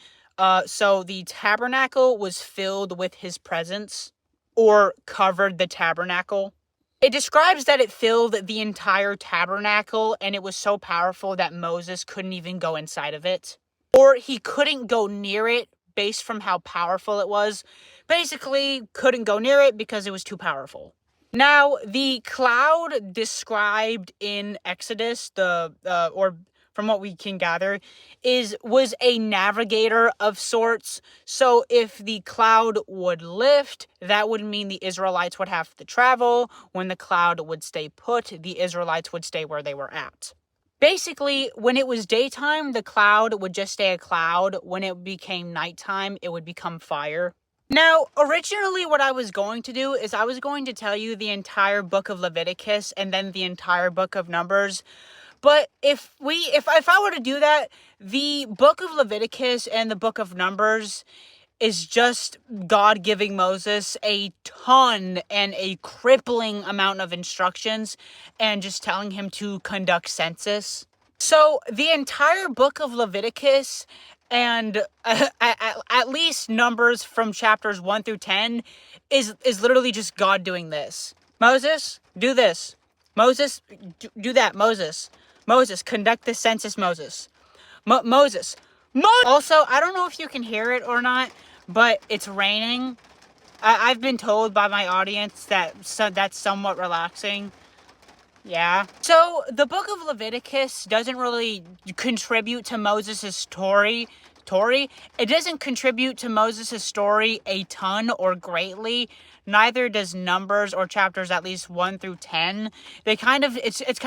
[SPEAKER 1] So the tabernacle was filled with his presence, or covered the tabernacle. It describes that it filled the entire tabernacle, and it was so powerful that Moses couldn't even go inside of it. Or he couldn't go near it based from how powerful it was. Basically, couldn't go near it because it was too powerful. Now, the cloud described in Exodus, or from what we can gather, was a navigator of sorts. So if the cloud would lift, that would mean the Israelites would have to travel. When the cloud would stay put, the Israelites would stay where they were at. Basically, when it was daytime, the cloud would just stay a cloud. When it became nighttime, it would become fire. Now, originally what I was going to do is I was going to tell you the entire book of Leviticus and then the entire book of Numbers. But if I were to do that, the book of Leviticus and the book of Numbers is just God giving Moses a ton and a crippling amount of instructions and just telling him to conduct census. So the entire book of Leviticus and at least Numbers from chapters 1 through 10 is literally just God doing this. Moses, do this. Moses, do that. Moses, conduct the census, Moses. Moses. Also, I don't know if you can hear it or not, but it's raining. I've been told by my audience that that's somewhat relaxing. Yeah. So the book of Leviticus doesn't really contribute to Moses' story. It doesn't contribute to Moses' story a ton or greatly. Neither does Numbers or chapters at least 1 through 10. It's kind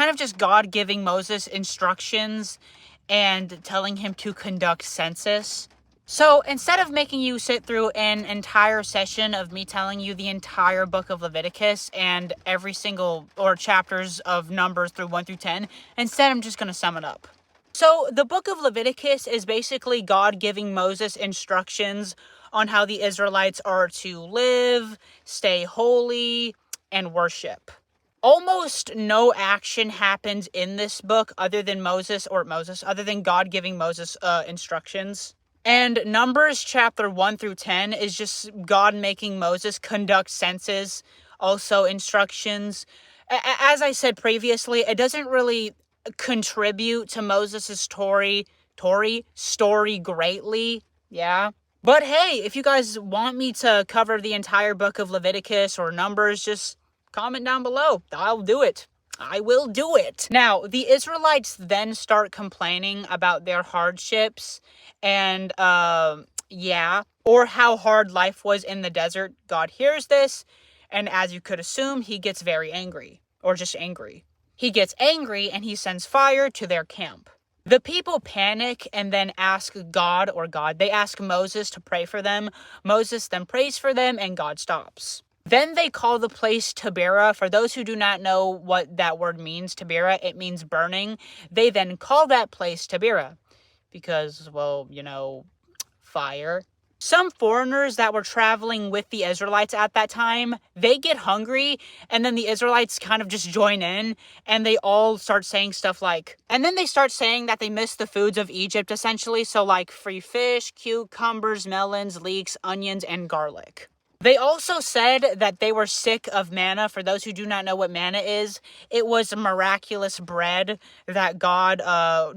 [SPEAKER 1] of just God giving Moses instructions and telling him to conduct census. So instead of making you sit through an entire session of me telling you the entire book of Leviticus and every single or chapters of Numbers through 1 through 10, instead I'm just going to sum it up. So the book of Leviticus is basically God giving Moses instructions on how the Israelites are to live, stay holy, and worship. Almost no action happens in this book other than other than God giving Moses instructions. And Numbers chapter 1 through 10 is just God making Moses conduct census, also instructions. As I said previously, it doesn't really contribute to Moses' story greatly. Yeah. But hey, if you guys want me to cover the entire book of Leviticus or Numbers, just comment down below. I'll do it. I will do it. Now, the Israelites then start complaining about their hardships and, or how hard life was in the desert. God hears this, and as you could assume, he gets very angry, or just angry. He gets angry and he sends fire to their camp. The people panic and then ask they ask Moses to pray for them. Moses then prays for them and God stops. Then they call the place Taberah. For those who do not know what that word means, Taberah, it means burning. They then call that place Taberah because, fire. Some foreigners that were traveling with the Israelites at that time, they get hungry, and then the Israelites kind of just join in, and they all start saying stuff like, and then they start saying that they miss the foods of Egypt, essentially, so like free fish, cucumbers, melons, leeks, onions, and garlic. They also said that they were sick of manna. For those who do not know what manna is, it was a miraculous bread that God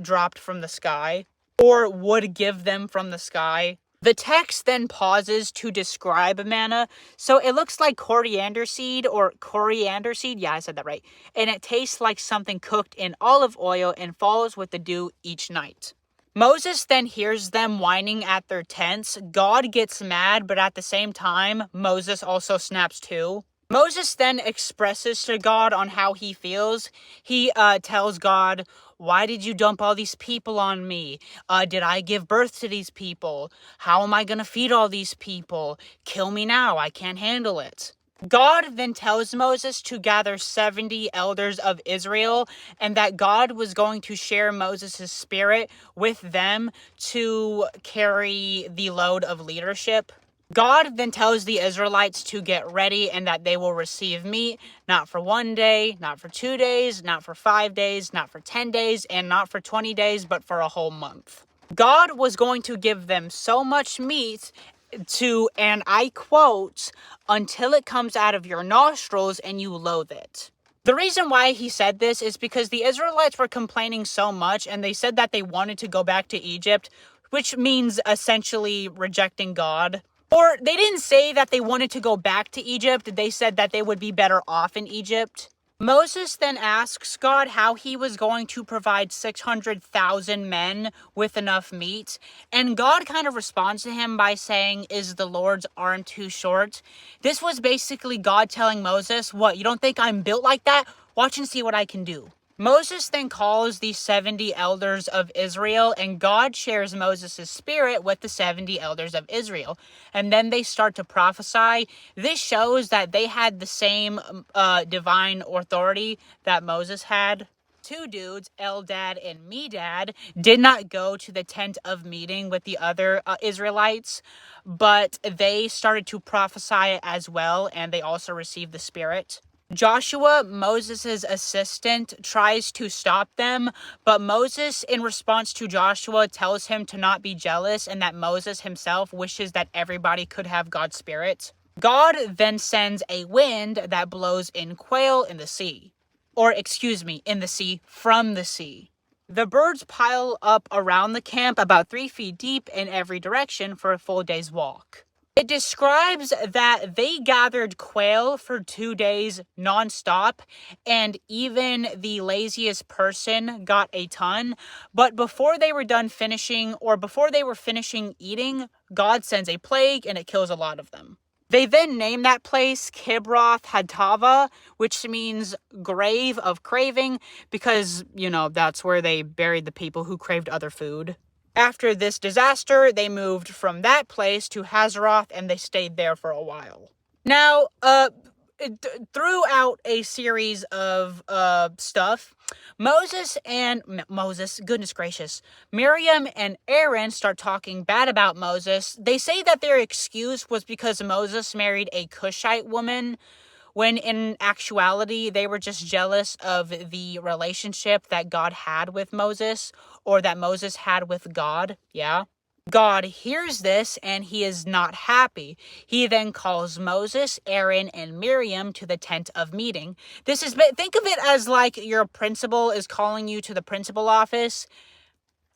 [SPEAKER 1] dropped from the sky, or would give them from the sky. The text then pauses to describe manna. So it looks like coriander seed. Yeah, I said that right. And it tastes like something cooked in olive oil and falls with the dew each night. Moses then hears them whining at their tents. God gets mad, but at the same time, Moses also snaps too. Moses then expresses to God on how he feels. He tells God, why did you dump all these people on me? Did I give birth to these people? How am I going to feed all these people? Kill me now. I can't handle it. God then tells Moses to gather 70 elders of Israel and that God was going to share Moses' spirit with them to carry the load of leadership. God then tells the Israelites to get ready and that they will receive meat, not for 1 day, not for 2 days, not for 5 days, not for 10 days, and not for 20 days, but for a whole month. God was going to give them so much meat to, and I quote, until it comes out of your nostrils and you loathe it. The reason why he said this is because the Israelites were complaining so much and they said that they wanted to go back to Egypt, which means essentially rejecting God. Or they didn't say that they wanted to go back to Egypt, they said that they would be better off in Egypt. Moses then asks God how he was going to provide 600,000 men with enough meat. And God kind of responds to him by saying, is the Lord's arm too short? This was basically God telling Moses, what, you don't think I'm built like that? Watch and see what I can do. Moses then calls the 70 elders of Israel, and God shares Moses' spirit with the 70 elders of Israel. And then they start to prophesy. This shows that they had the same divine authority that Moses had. Two dudes, Eldad and Medad, did not go to the tent of meeting with the other Israelites, but they started to prophesy as well, and they also received the spirit. Joshua, Moses' assistant, tries to stop them, but Moses, in response to Joshua, tells him to not be jealous and that Moses himself wishes that everybody could have God's spirit. God then sends a wind that blows in quail in the sea. Or, excuse me, in the sea, from the sea. The birds pile up around the camp about 3 feet deep in every direction for a full day's walk. It describes that they gathered quail for 2 days nonstop, and even the laziest person got a ton. But before they were done finishing, or before they were finishing eating, God sends a plague and it kills a lot of them. They then name that place Kibroth Hattava, which means grave of craving, because, that's where they buried the people who craved other food. After this disaster, they moved from that place to Hazeroth, and they stayed there for a while. Now, throughout a series of stuff, goodness gracious, Miriam and Aaron start talking bad about Moses. They say that their excuse was because Moses married a Cushite woman, when in actuality, they were just jealous of the relationship that God had with Moses, or that Moses had with God. Yeah. God hears this and he is not happy. He then calls Moses, Aaron, and Miriam to the tent of meeting. Think of it as like your principal is calling you to the principal office,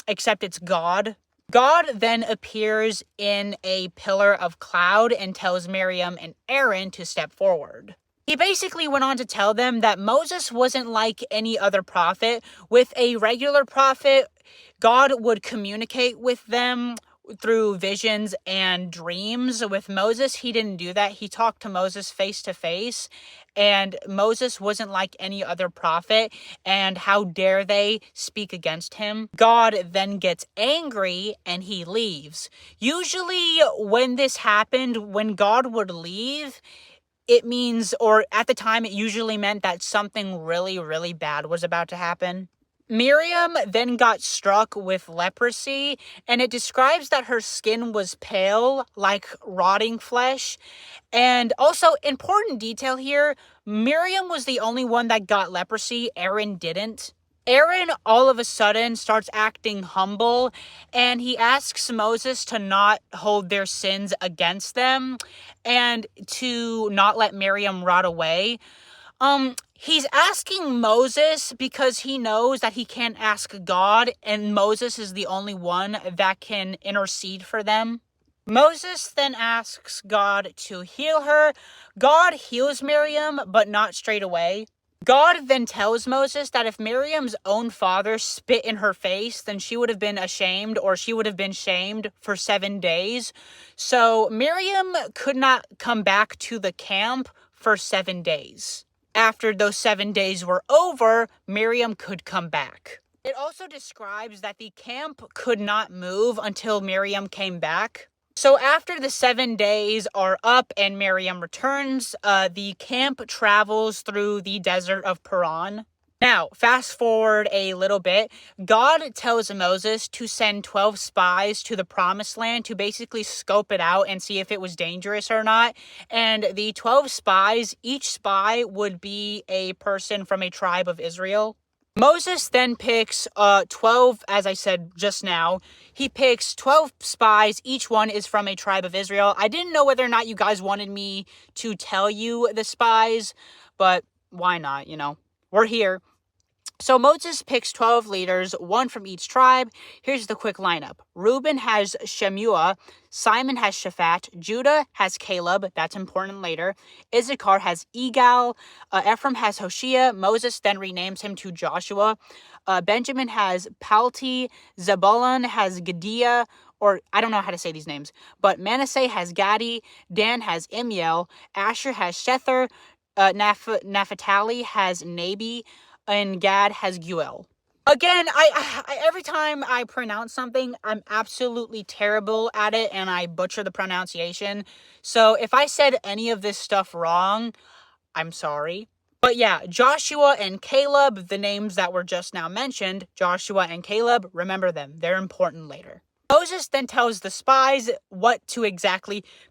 [SPEAKER 1] except it's God. God then appears in a pillar of cloud and tells Miriam and Aaron to step forward. He basically went on to tell them that Moses wasn't like any other prophet. With a regular prophet, God would communicate with them through visions and dreams. With Moses, he didn't do that. He talked to Moses face to face, and Moses wasn't like any other prophet, and how dare they speak against him? God then gets angry and he leaves. Usually when this happened, when God would leave, it means, or at the time, it usually meant that something really, really bad was about to happen. Miriam then got struck with leprosy, and it describes that her skin was pale, like rotting flesh. And also, important detail here, Miriam was the only one that got leprosy. Aaron didn't. Aaron all of a sudden starts acting humble, and he asks Moses to not hold their sins against them and to not let Miriam rot away. He's asking Moses because he knows that he can't ask God, and Moses is the only one that can intercede for them. Moses then asks God to heal her. God heals Miriam, but not straight away. God then tells Moses that if Miriam's own father spit in her face, then she would have been ashamed, or she would have been shamed for 7 days. So Miriam could not come back to the camp for 7 days. After those 7 days were over, Miriam could come back. It also describes that the camp could not move until Miriam came back. So after the 7 days are up and Miriam returns, the camp travels through the desert of Paran. Now, fast forward a little bit. God tells Moses to send 12 spies to the promised land to basically scope it out and see if it was dangerous or not. And the 12 spies, each spy would be a person from a tribe of Israel. Moses then picks 12, as I said just now. He picks 12 spies. Each one is from a tribe of Israel. I didn't know whether or not you guys wanted me to tell you the spies, but why not, We're here. So Moses picks 12 leaders, one from each tribe. Here's the quick lineup. Reuben has Shemua, Simon has Shaphat, Judah has Caleb, that's important later. Issachar has Egal, Ephraim has Hoshea. Moses then renames him to Joshua. Benjamin has Palti, Zebulun has Gediah, or I don't know how to say these names, but Manasseh has Gadi, Dan has Imiel, Asher has Shether, Naphtali has Nabi, and Gad has Guel. Again, I every time I pronounce something, I'm absolutely terrible at it and I butcher the pronunciation. So if I said any of this stuff wrong, I'm sorry. But yeah, Joshua and Caleb, the names that were just now mentioned, Joshua and Caleb, remember them. They're important later. Moses then tells the spies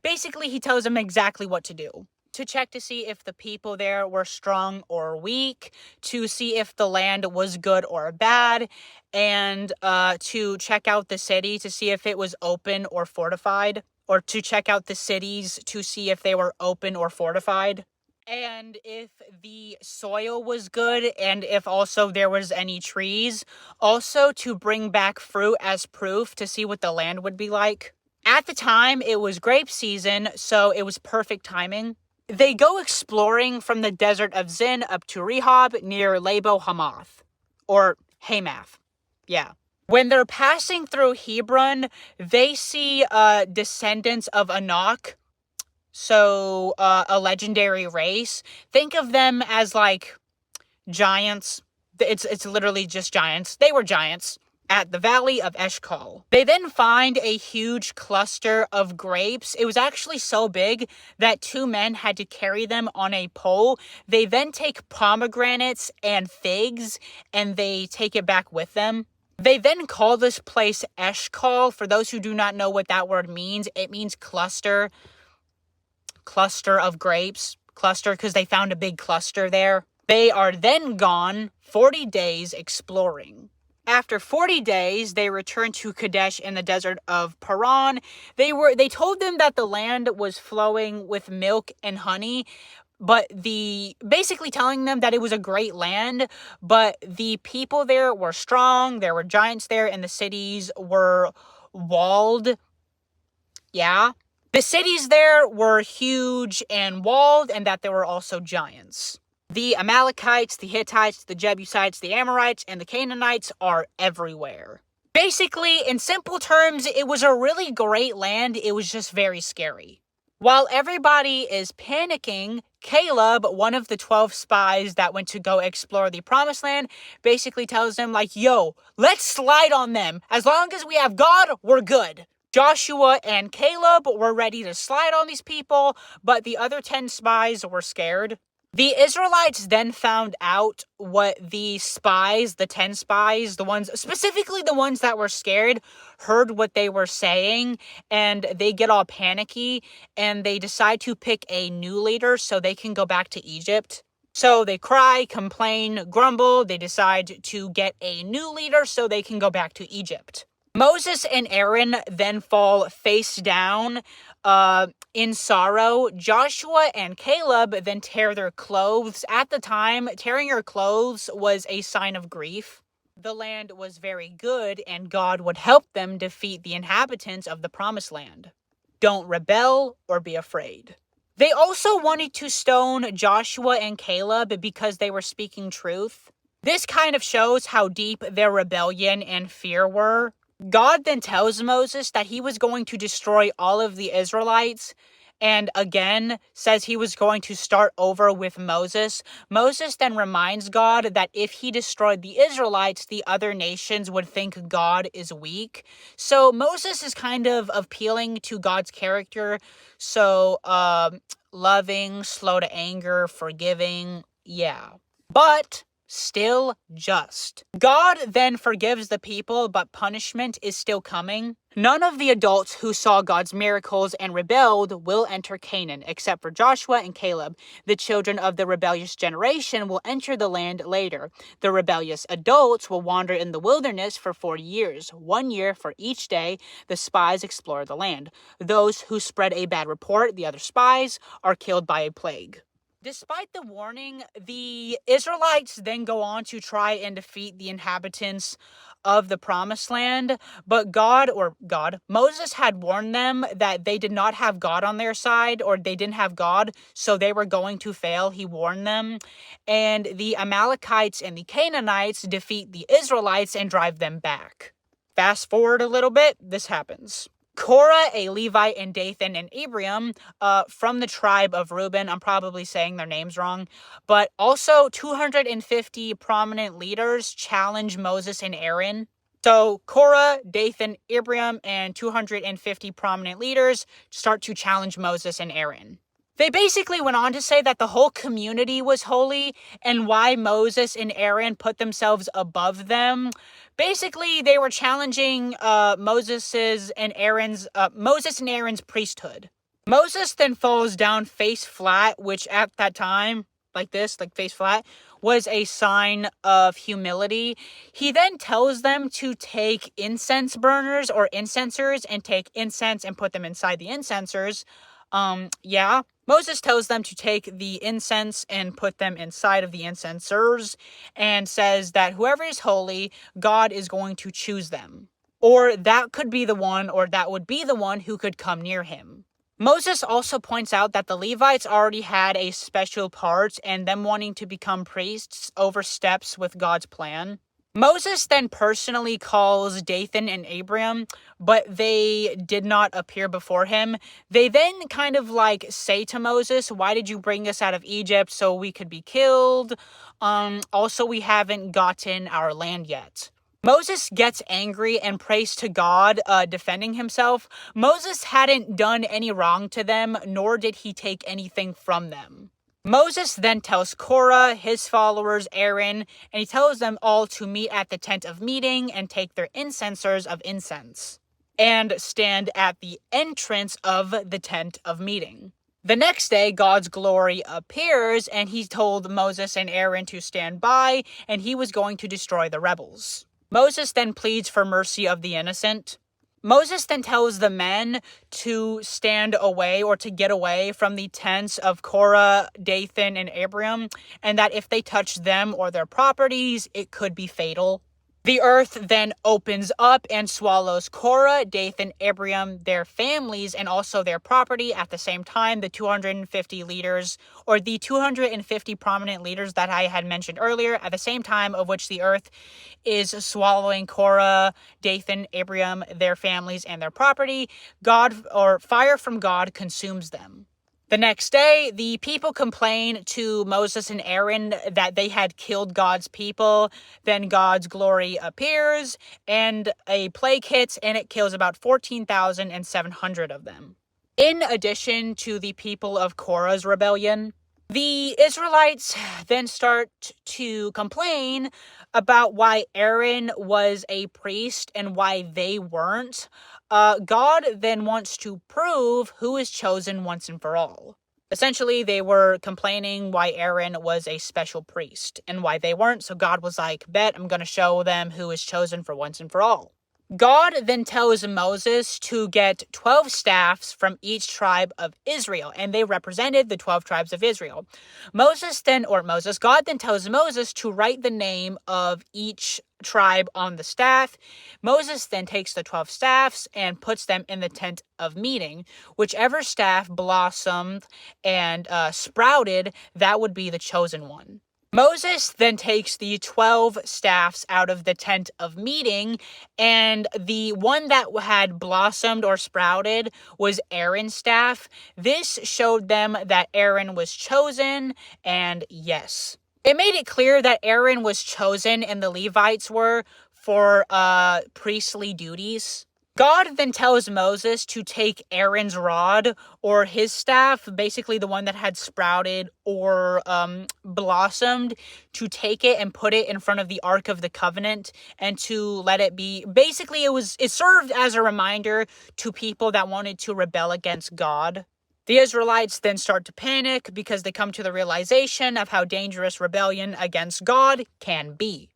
[SPEAKER 1] basically he tells them exactly what to do. To check to see if the people there were strong or weak, to see if the land was good or bad, and to check out the city to see if it was open or fortified, or to check out the cities to see if they were open or fortified, and if the soil was good, and if also there was any trees, also to bring back fruit as proof to see what the land would be like. At the time, it was grape season, so it was perfect timing. They go exploring from the desert of Zin up to Rehob near Labo Hamath, or Hamath. Yeah. When they're passing through Hebron, they see descendants of Anak, so a legendary race. Think of them as like giants. It's literally just giants. They were giants at the Valley of Eshcol. They then find a huge cluster of grapes. It was actually so big that 2 men had to carry them on a pole. They then take pomegranates and figs and they take it back with them. They then call this place Eshcol. For those who do not know what that word means, it means cluster of grapes. Cluster because they found a big cluster there. They are then gone 40 days exploring. After 40 days, they returned to Kadesh in the desert of Paran. They told them that the land was flowing with milk and honey, but basically telling them that it was a great land, but the people there were strong, there were giants there, and the cities were walled. Yeah. The cities there were huge and walled, and that there were also giants. The Amalekites, the Hittites, the Jebusites, the Amorites, and the Canaanites are everywhere. Basically, in simple terms, it was a really great land. It was just very scary. While everybody is panicking, Caleb, one of the 12 spies that went to go explore the promised land, basically tells them, like, yo, let's slide on them. As long as we have God, we're good. Joshua and Caleb were ready to slide on these people, but the other 10 spies were scared. The Israelites then found out what the 10 spies, specifically the ones that were scared, heard what they were saying, and they get all panicky, and they decide to pick a new leader so they can go back to Egypt. So they cry, complain, grumble. They decide to get a new leader so they can go back to Egypt. Moses and Aaron then fall face down in sorrow. Joshua and Caleb then tear their clothes. At the time, tearing your clothes was a sign of grief. The land was very good, and God would help them defeat the inhabitants of the promised land. Don't rebel or be afraid. They also wanted to stone Joshua and Caleb because they were speaking truth. This kind of shows how deep their rebellion and fear were. God then tells Moses that he was going to destroy all of the Israelites, and again says he was going to start over with Moses. Moses then reminds God that if he destroyed the Israelites, the other nations would think God is weak. So Moses is kind of appealing to God's character. So, loving, slow to anger, forgiving, yeah. But still just. God then forgives the people, but punishment is still coming. None of the adults who saw God's miracles and rebelled will enter Canaan, except for Joshua and Caleb. The children of the rebellious generation will enter the land later. The rebellious adults will wander in the wilderness for 40 years, 1 year for each day the spies explore the land. Those who spread a bad report, the other spies, are killed by a plague. Despite the warning, the Israelites then go on to try and defeat the inhabitants of the promised land, but Moses had warned them that they did not have God on their side, or they didn't have God, so they were going to fail. He warned them, and the Amalekites and the Canaanites defeat the Israelites and drive them back. Fast forward a little bit, this happens. Korah, a Levite, and Dathan and Abiram from the tribe of Reuben. I'm probably saying their names wrong. But also 250 prominent leaders challenge Moses and Aaron. So Korah, Dathan, Abiram, and 250 prominent leaders start to challenge Moses and Aaron. They basically went on to say that the whole community was holy and why Moses and Aaron put themselves above them. Basically, they were challenging Moses and Aaron's priesthood. Moses then falls down face flat, which at that time, like this, like face flat, was a sign of humility. He then tells them to take incense burners or incensers and take incense and put them inside the incensers. Moses tells them to take the incense and put them inside of the incensers and says that whoever is holy, God is going to choose them. Or that could be the one, or that would be the one who could come near him. Moses also points out that the Levites already had a special part, and them wanting to become priests oversteps with God's plan. Moses then personally calls Dathan and Abiram, but they did not appear before him. They then kind of say to Moses, why did you bring us out of Egypt so we could be killed? Also, we haven't gotten our land yet. Moses gets angry and prays to God, defending himself. Moses hadn't done any wrong to them, nor did he take anything from them. Moses then tells Korah, his followers, Aaron, and he tells them all to meet at the tent of meeting and take their incensers of incense and stand at the entrance of the tent of meeting. The next day, God's glory appears, and he told Moses and Aaron to stand by, and he was going to destroy the rebels. Moses then pleads for mercy of the innocent. Moses then tells the men to stand away or to get away from the tents of Korah, Dathan, and Abiram, and that if they touch them or their properties, it could be fatal. The earth then opens up and swallows Korah, Dathan, Abiram, their families, and also their property at the same time. The 250 leaders, or the 250 prominent leaders that I had mentioned earlier, at the same time of which the earth is swallowing Korah, Dathan, Abiram, their families, and their property. Fire from God consumes them. The next day, the people complain to Moses and Aaron that they had killed God's people. Then God's glory appears, and a plague hits, and it kills about 14,700 of them. In addition to the people of Korah's rebellion, the Israelites then start to complain about why Aaron was a priest and why they weren't. God then wants to prove who is chosen once and for all. Essentially, they were complaining why Aaron was a special priest and why they weren't. So God was like, bet I'm going to show them who is chosen for once and for all. God then tells Moses to get 12 staffs from each tribe of Israel, and they represented the 12 tribes of Israel. God then tells Moses to write the name of each tribe on the staff. Moses then takes the 12 staffs and puts them in the tent of meeting. Whichever staff blossomed and sprouted, that would be the chosen one. Moses then takes the 12 staffs out of the tent of meeting, and the one that had blossomed or sprouted was Aaron's staff. This showed them that Aaron was chosen, and yes, it made it clear that Aaron was chosen and the Levites were for priestly duties. God then tells Moses to take Aaron's rod or his staff, basically the one that had sprouted or blossomed, to take it and put it in front of the Ark of the Covenant and to let it be. Basically, it served as a reminder to people that wanted to rebel against God. The Israelites then start to panic because they come to the realization of how dangerous rebellion against God can be.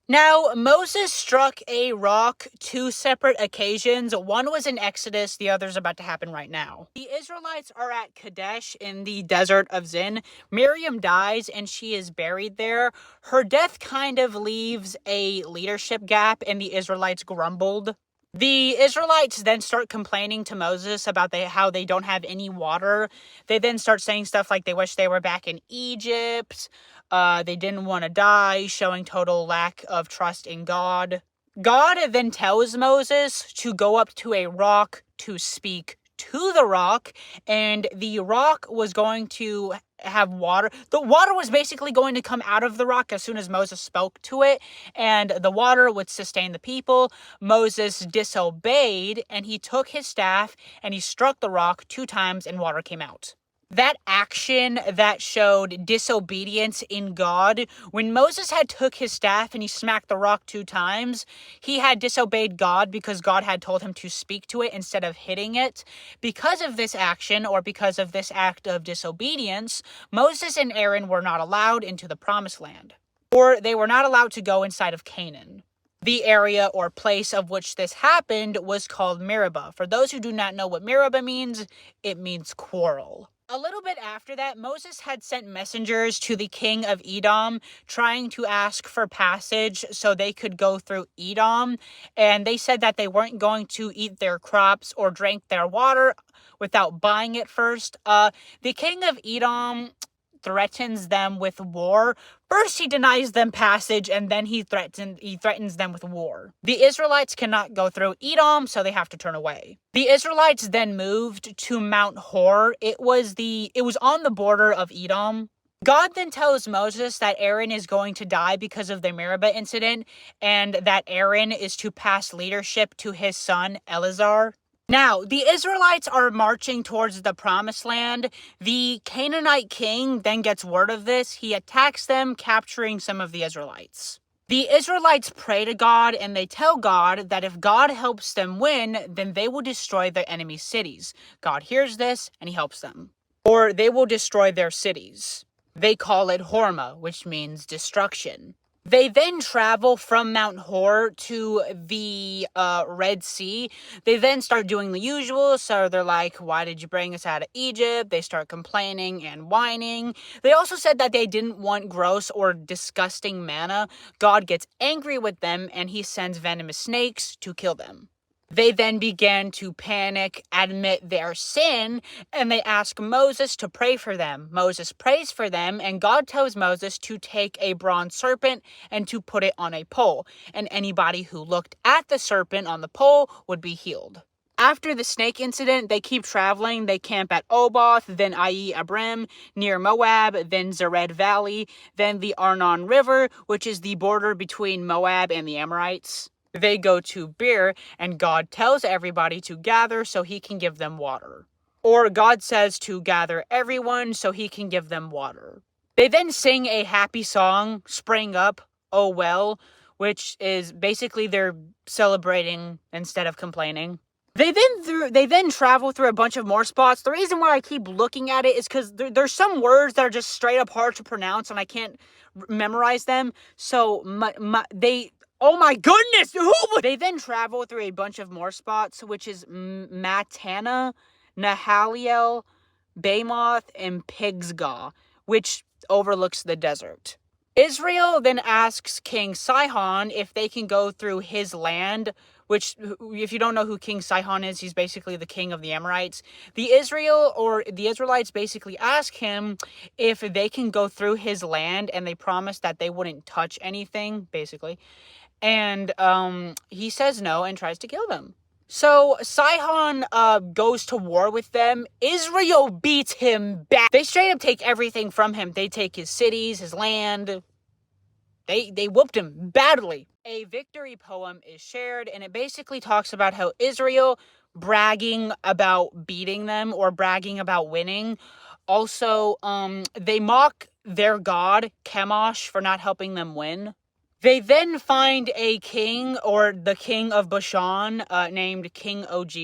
[SPEAKER 1] Now, Moses struck a rock 2 separate occasions. One was in Exodus, the other's about to happen right now. The Israelites are at Kadesh in the desert of Zin. Miriam dies and she is buried there. Her death kind of leaves a leadership gap and the Israelites grumbled. The Israelites then start complaining to Moses about how they don't have any water. They then start saying stuff like they wish they were back in Egypt. They didn't want to die, showing total lack of trust in God. God then tells Moses to go up to a rock to speak to the rock, and the rock was going to have water. The water was basically going to come out of the rock as soon as Moses spoke to it, and the water would sustain the people. Moses disobeyed, and he took his staff, and he struck the rock 2 times, and water came out. That action that showed disobedience in God, when Moses had took his staff and he smacked the rock 2 times, he had disobeyed God because God had told him to speak to it instead of hitting it. Because of this action, or because of this act of disobedience, Moses and Aaron were not allowed into the promised land, or they were not allowed to go inside of Canaan. The area or place of which this happened was called Meribah. For those who do not know what Meribah means, it means quarrel. A little bit after that, Moses had sent messengers to the king of Edom trying to ask for passage so they could go through Edom. And they said that they weren't going to eat their crops or drink their water without buying it first. The king of Edom threatens them with war. First, he denies them passage, and then he threatens them with war. The Israelites cannot go through Edom, so they have to turn away. The Israelites then moved to Mount Hor. It was on the border of Edom. God then tells Moses that Aaron is going to die because of the Meribah incident, and that Aaron is to pass leadership to his son, Eleazar. Now, the Israelites are marching towards the promised land. The Canaanite king then gets word of this. He attacks them, capturing some of the Israelites. The Israelites pray to God, and they tell God that if God helps them win, then they will destroy their enemy's cities. God hears this, and he helps them. Or they will destroy their cities. They call it Hormah, which means destruction. They then travel from Mount Hor to the Red Sea. They then start doing the usual. So they're like, why did you bring us out of Egypt? They start complaining and whining. They also said that they didn't want gross or disgusting manna. God gets angry with them and he sends venomous snakes to kill them. They then began to panic, admit their sin, and they ask Moses to pray for them. Moses prays for them, and God tells Moses to take a bronze serpent and to put it on a pole, and anybody who looked at the serpent on the pole would be healed. After the snake incident, they keep traveling. They camp at Oboth, then Ai Abrim, near Moab, then Zered Valley, then the Arnon River, which is the border between Moab and the Amorites. They go to Beer, and God tells everybody to gather so he can give them water. Or God says to gather everyone so he can give them water. They then sing a happy song, Spring Up, Oh Well, which is basically they're celebrating instead of complaining. They then travel through a bunch of more spots. The reason why I keep looking at it is because there's some words that are just straight up hard to pronounce, and I can't memorize them. So oh my goodness! They then travel through a bunch of more spots, which is Matana, Nahaliel, Bamoth, and Pisgah, which overlooks the desert. Israel then asks King Sihon if they can go through his land, which, if you don't know who King Sihon is, he's basically the king of the Amorites. The Israelites basically ask him if they can go through his land, and they promise that they wouldn't touch anything, basically. And he says no and tries to kill them. So Sihon goes to war with them. Israel beats him back. They straight up take everything from him. They take his cities, his land. They whooped him badly. A victory poem is shared, and it basically talks about how Israel bragging about beating them or bragging about winning. Also, they mock their god, Chemosh, for not helping them win. They then find a king, or the king of Bashan, named King Og.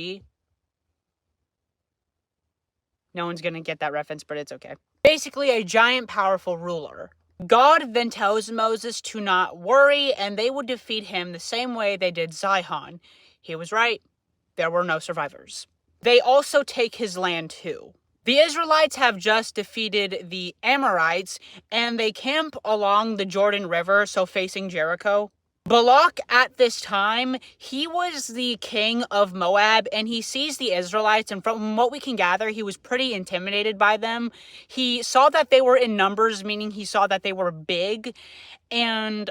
[SPEAKER 1] No one's gonna get that reference, but it's okay. Basically, a giant, powerful ruler. God then tells Moses to not worry, and they would defeat him the same way they did Sihon. He was right. There were no survivors. They also take his land too. The Israelites have just defeated the Amorites, and they camp along the Jordan River, so facing Jericho. Balak, at this time, he was the king of Moab, and he sees the Israelites, and from what we can gather, he was pretty intimidated by them. He saw that they were in numbers, meaning he saw that they were big, and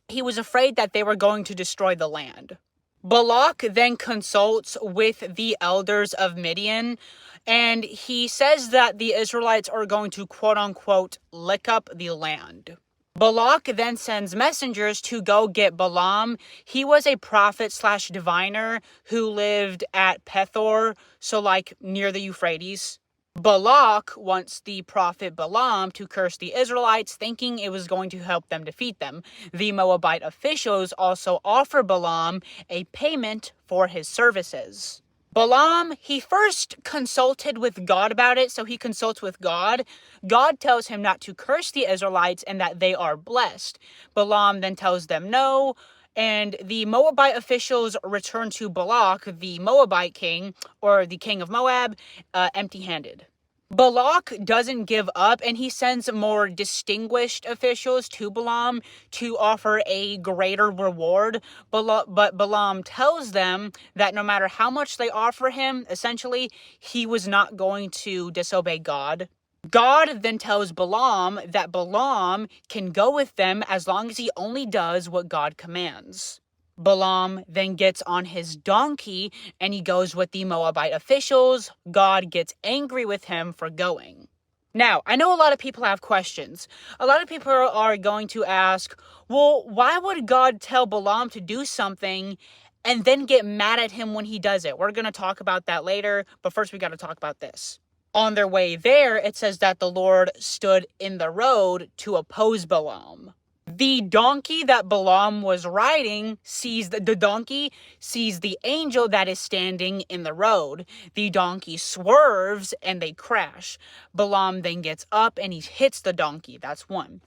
[SPEAKER 1] he was afraid that they were going to destroy the land. Balak then consults with the elders of Midian, and he says that the Israelites are going to, quote-unquote, lick up the land. Balak then sends messengers to go get Balaam. He was a prophet/diviner who lived at Pethor, so like near the Euphrates. Balak wants the prophet Balaam to curse the Israelites, thinking it was going to help them defeat them. The Moabite officials also offer Balaam a payment for his services. Balaam, he first consulted with God about it, so he consults with God. God tells him not to curse the Israelites and that they are blessed. Balaam then tells them no, and the Moabite officials return to Balak, the Moabite king, or the king of Moab, empty-handed. Balak doesn't give up, and he sends more distinguished officials to Balaam to offer a greater reward. But Balaam tells them that no matter how much they offer him, essentially, he was not going to disobey God. God then tells Balaam that Balaam can go with them as long as he only does what God commands. Balaam then gets on his donkey and he goes with the Moabite officials. God gets angry with him for going. Now, I know a lot of people have questions. A lot of people are going to ask, well, why would God tell Balaam to do something and then get mad at him when he does it? We're going to talk about that later, but first we got to talk about this. On their way there, it says that the Lord stood in the road to oppose Balaam. The donkey that Balaam was riding sees the donkey sees the angel that is standing in the road. The donkey swerves and they crash. Balaam then gets up and he hits the donkey. That's one.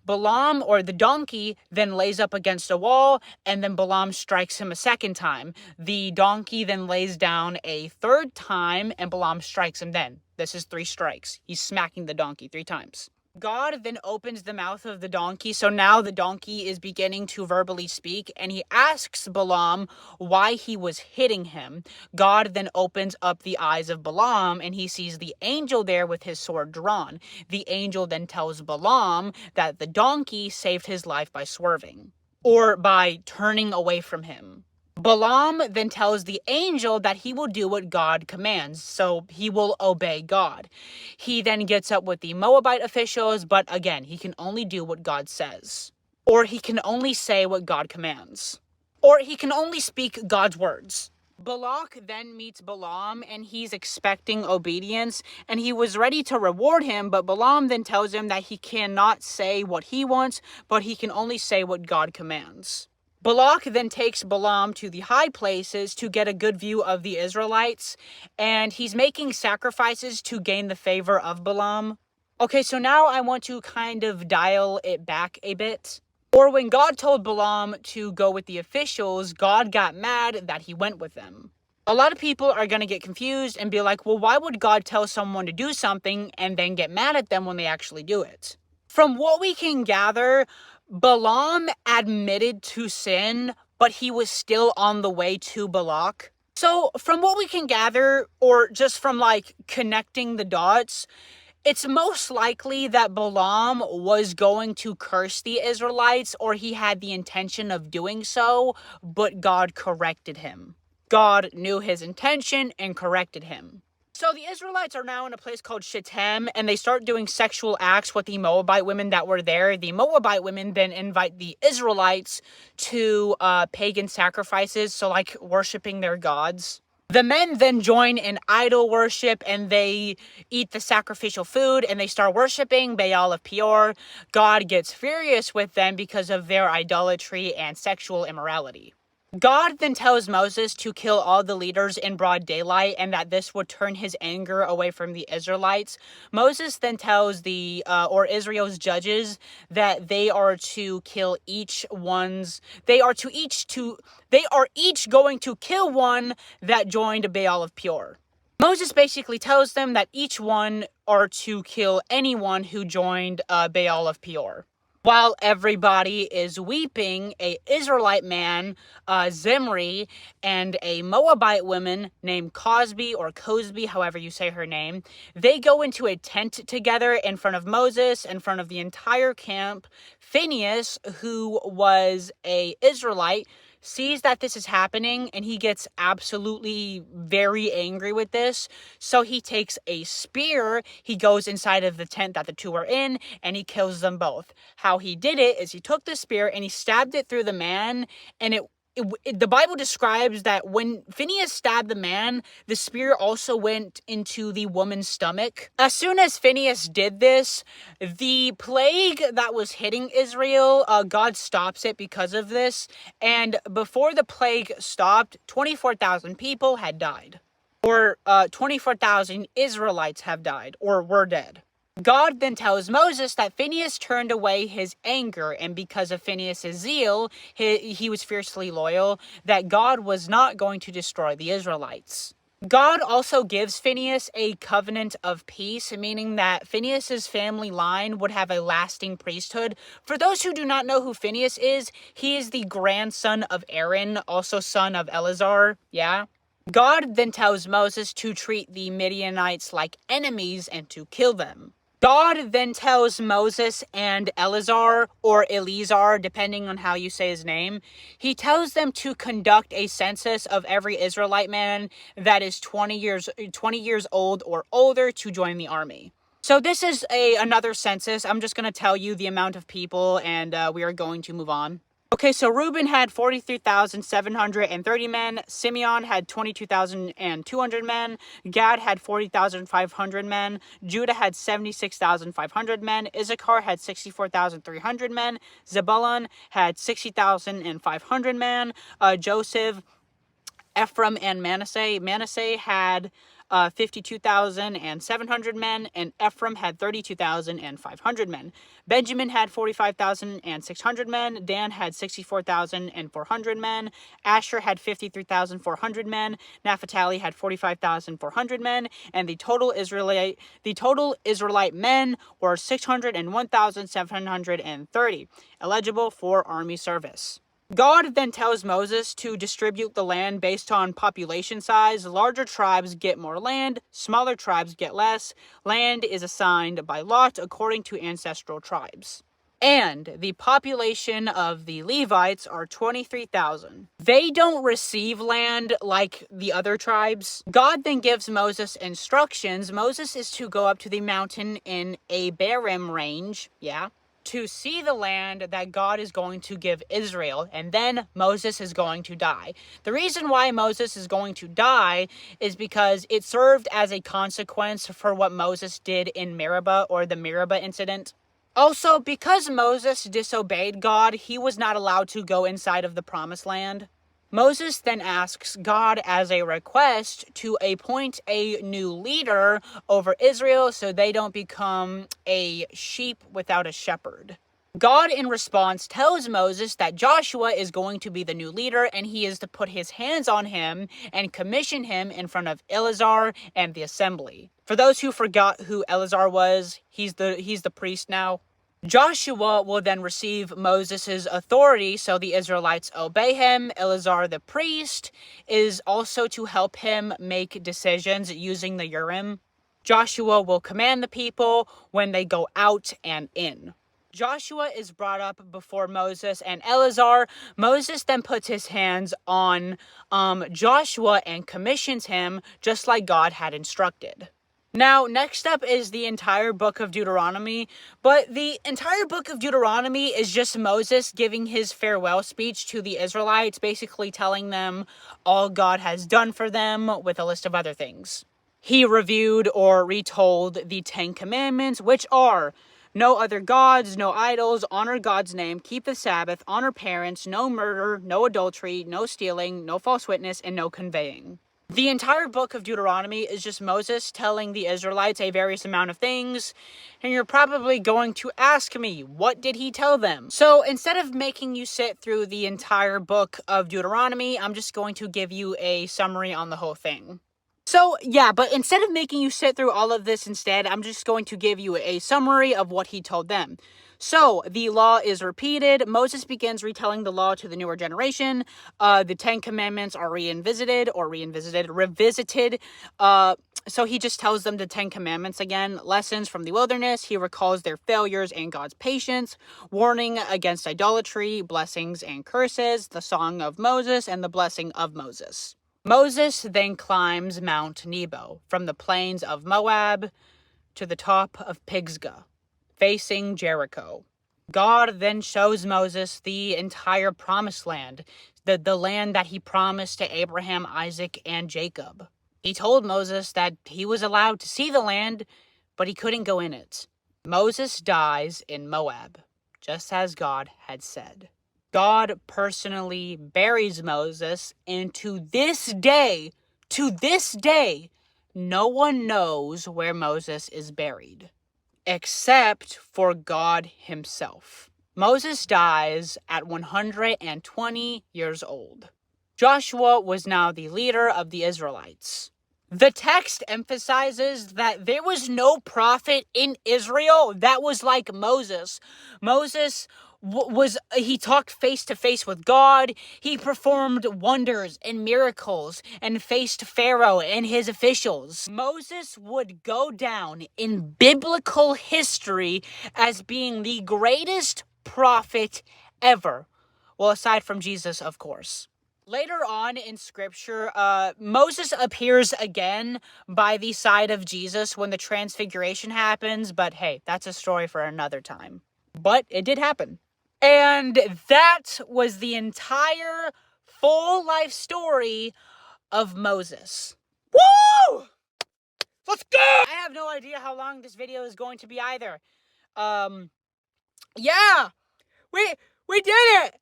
[SPEAKER 1] Balaam, or the donkey, then lays up against a wall, and then Balaam strikes him a second time. The donkey then lays down a third time, and Balaam strikes him then. This is 3 strikes. He's smacking the donkey 3 times. God then opens the mouth of the donkey, so now the donkey is beginning to verbally speak, and he asks Balaam why he was hitting him. God then opens up the eyes of Balaam, and he sees the angel there with his sword drawn. The angel then tells Balaam that the donkey saved his life by swerving, or by turning away from him. Balaam then tells the angel that he will do what God commands, so he will obey God. He then gets up with the Moabite officials, but again, he can only do what God says. Or he can only say what God commands. Or he can only speak God's words. Balak then meets Balaam, and he's expecting obedience, and he was ready to reward him, but Balaam then tells him that he cannot say what he wants, but he can only say what God commands. Balak then takes Balaam to the high places to get a good view of the Israelites, and he's making sacrifices to gain the favor of Balaam. Okay, so now I want to kind of dial it back a bit. Or when God told Balaam to go with the officials, God got mad that he went with them. A lot of people are going to get confused and be like, well, why would God tell someone to do something and then get mad at them when they actually do it? From what we can gather, Balaam admitted to sin, but he was still on the way to Balak. So from what we can gather, or just from like connecting the dots, it's most likely that Balaam was going to curse the Israelites, or he had the intention of doing so, but God corrected him. God knew his intention and corrected him. So the Israelites are now in a place called Shittim, and they start doing sexual acts with the Moabite women that were there. The Moabite women then invite the Israelites to pagan sacrifices, so like worshiping their gods. The men then join in idol worship, and they eat the sacrificial food, and they start worshiping Baal of Peor. God gets furious with them because of their idolatry and sexual immorality. God then tells Moses to kill all the leaders in broad daylight, and that this would turn his anger away from the Israelites. Moses then tells Israel's judges that they are to kill they are each going to kill one that joined Baal of Peor. Moses basically tells them that each one are to kill anyone who joined Baal of Peor. While everybody is weeping, a Israelite man, Zimri, and a Moabite woman named Cosby, however you say her name, they go into a tent together in front of Moses, in front of the entire camp. Phinehas, who was a Israelite, sees that this is happening, and he gets absolutely very angry with this. So he takes a spear, he goes inside of the tent that the two are in, and he kills them both. How he did it is he took the spear and he stabbed it through the man, and the Bible describes that when Phinehas stabbed the man, the spear also went into the woman's stomach. As soon as Phinehas did this, the plague that was hitting Israel, God stops it because of this. And before the plague stopped, 24,000 people had died. Or 24,000 Israelites have died, or were dead. God then tells Moses that Phinehas turned away his anger, and because of Phinehas' zeal, he was fiercely loyal, that God was not going to destroy the Israelites. God also gives Phinehas a covenant of peace, meaning that Phinehas' family line would have a lasting priesthood. For those who do not know who Phinehas is, he is the grandson of Aaron, also son of Eleazar, yeah? God then tells Moses to treat the Midianites like enemies and to kill them. God then tells Moses and Eleazar, or Eleazar, depending on how you say his name, he tells them to conduct a census of every Israelite man that is 20 years old or older to join the army. So this is another census. I'm just going to tell you the amount of people, and we are going to move on. Okay, so Reuben had 43,730 men, Simeon had 22,200 men, Gad had 40,500 men, Judah had 76,500 men, Issachar had 64,300 men, Zebulun had 60,500 men, Joseph, Ephraim, and Manasseh. Manasseh had 52,700 men, and Ephraim had 32,500 men. Benjamin had 45,600 men. Dan had 64,400 men. Asher had 53,400 men. Naphtali had 45,400 men, and the total Israelite men were 601,730, eligible for army service. God then tells Moses to distribute the land based on population size. Larger tribes get more land, smaller tribes get less. Land is assigned by lot according to ancestral tribes. And the population of the Levites are 23,000. They don't receive land like the other tribes. God then gives Moses instructions. Moses is to go up to the mountain in Abarim range, to see the land that God is going to give Israel, and then Moses is going to die. The reason why Moses is going to die is because it served as a consequence for what Moses did in Meribah, or the Meribah incident. Also, because Moses disobeyed God, he was not allowed to go inside of the promised land. Moses then asks God as a request to appoint a new leader over Israel so they don't become a sheep without a shepherd. God, in response, tells Moses that Joshua is going to be the new leader, and he is to put his hands on him and commission him in front of Eleazar and the assembly. For those who forgot who Eleazar was, he's the priest now. Joshua will then receive Moses' authority, so the Israelites obey him. Eleazar the priest is also to help him make decisions using the Urim. Joshua will command the people when they go out and in. Joshua is brought up before Moses and Eleazar. Moses then puts his hands on Joshua and commissions him just like God had instructed. Now, next up is the entire book of Deuteronomy, but the entire book of Deuteronomy is just Moses giving his farewell speech to the Israelites, basically telling them all God has done for them with a list of other things. He reviewed or retold the 10 Commandments, which are: no other gods, no idols, honor God's name, keep the Sabbath, honor parents, no murder, no adultery, no stealing, no false witness, and no conveying. The entire book of Deuteronomy is just Moses telling the Israelites a various amount of things, and you're probably going to ask me, what did he tell them? So instead of making you sit through the entire book of Deuteronomy, I'm just going to give you a summary on the whole thing. So, yeah, but instead of making you sit through all of this instead, I'm just going to give you a summary of what he told them. So, the law is repeated. Moses begins retelling the law to the newer generation. The 10 Commandments are revisited. So he just tells them the 10 Commandments again. Lessons from the wilderness. He recalls their failures and God's patience. Warning against idolatry, blessings and curses. The Song of Moses and the Blessing of Moses. Moses then climbs Mount Nebo from the plains of Moab to the top of Pisgah, facing Jericho. God then shows Moses the entire promised land, the land that he promised to Abraham, Isaac, and Jacob. He told Moses that he was allowed to see the land, but he couldn't go in it. Moses dies in Moab, just as God had said. God personally buries Moses, and to this day, no one knows where Moses is buried, except for God himself. Moses dies at 120 years old. Joshua was now the leader of the Israelites. The text emphasizes that there was no prophet in Israel that was like Moses. Moses he talked face to face with God. He performed wonders and miracles and faced Pharaoh and his officials. Moses would go down in biblical history as being the greatest prophet ever. Well, aside from Jesus, of course. Later on in scripture, Moses appears again by the side of Jesus when the transfiguration happens, but hey, that's a story for another time. But it did happen. And that was the entire full life story of Moses. Woo! Let's go! I have no idea how long this video is going to be either. Yeah! We did it!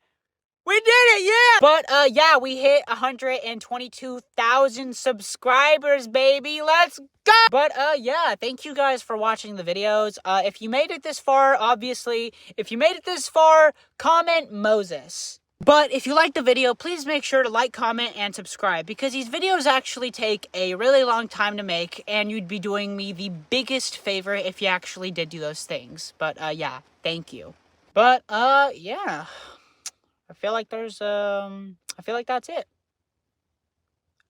[SPEAKER 1] We did it, yeah! But, yeah, we hit 122,000 subscribers, baby. Let's go! But, yeah, thank you guys for watching the videos. If you made it this far, obviously, comment Moses. But if you liked the video, please make sure to like, comment, and subscribe, because these videos actually take a really long time to make, and you'd be doing me the biggest favor if you actually did do those things. But, yeah, thank you. But, yeah. I feel like that's it.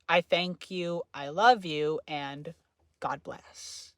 [SPEAKER 1] I thank you, I love you, and God bless.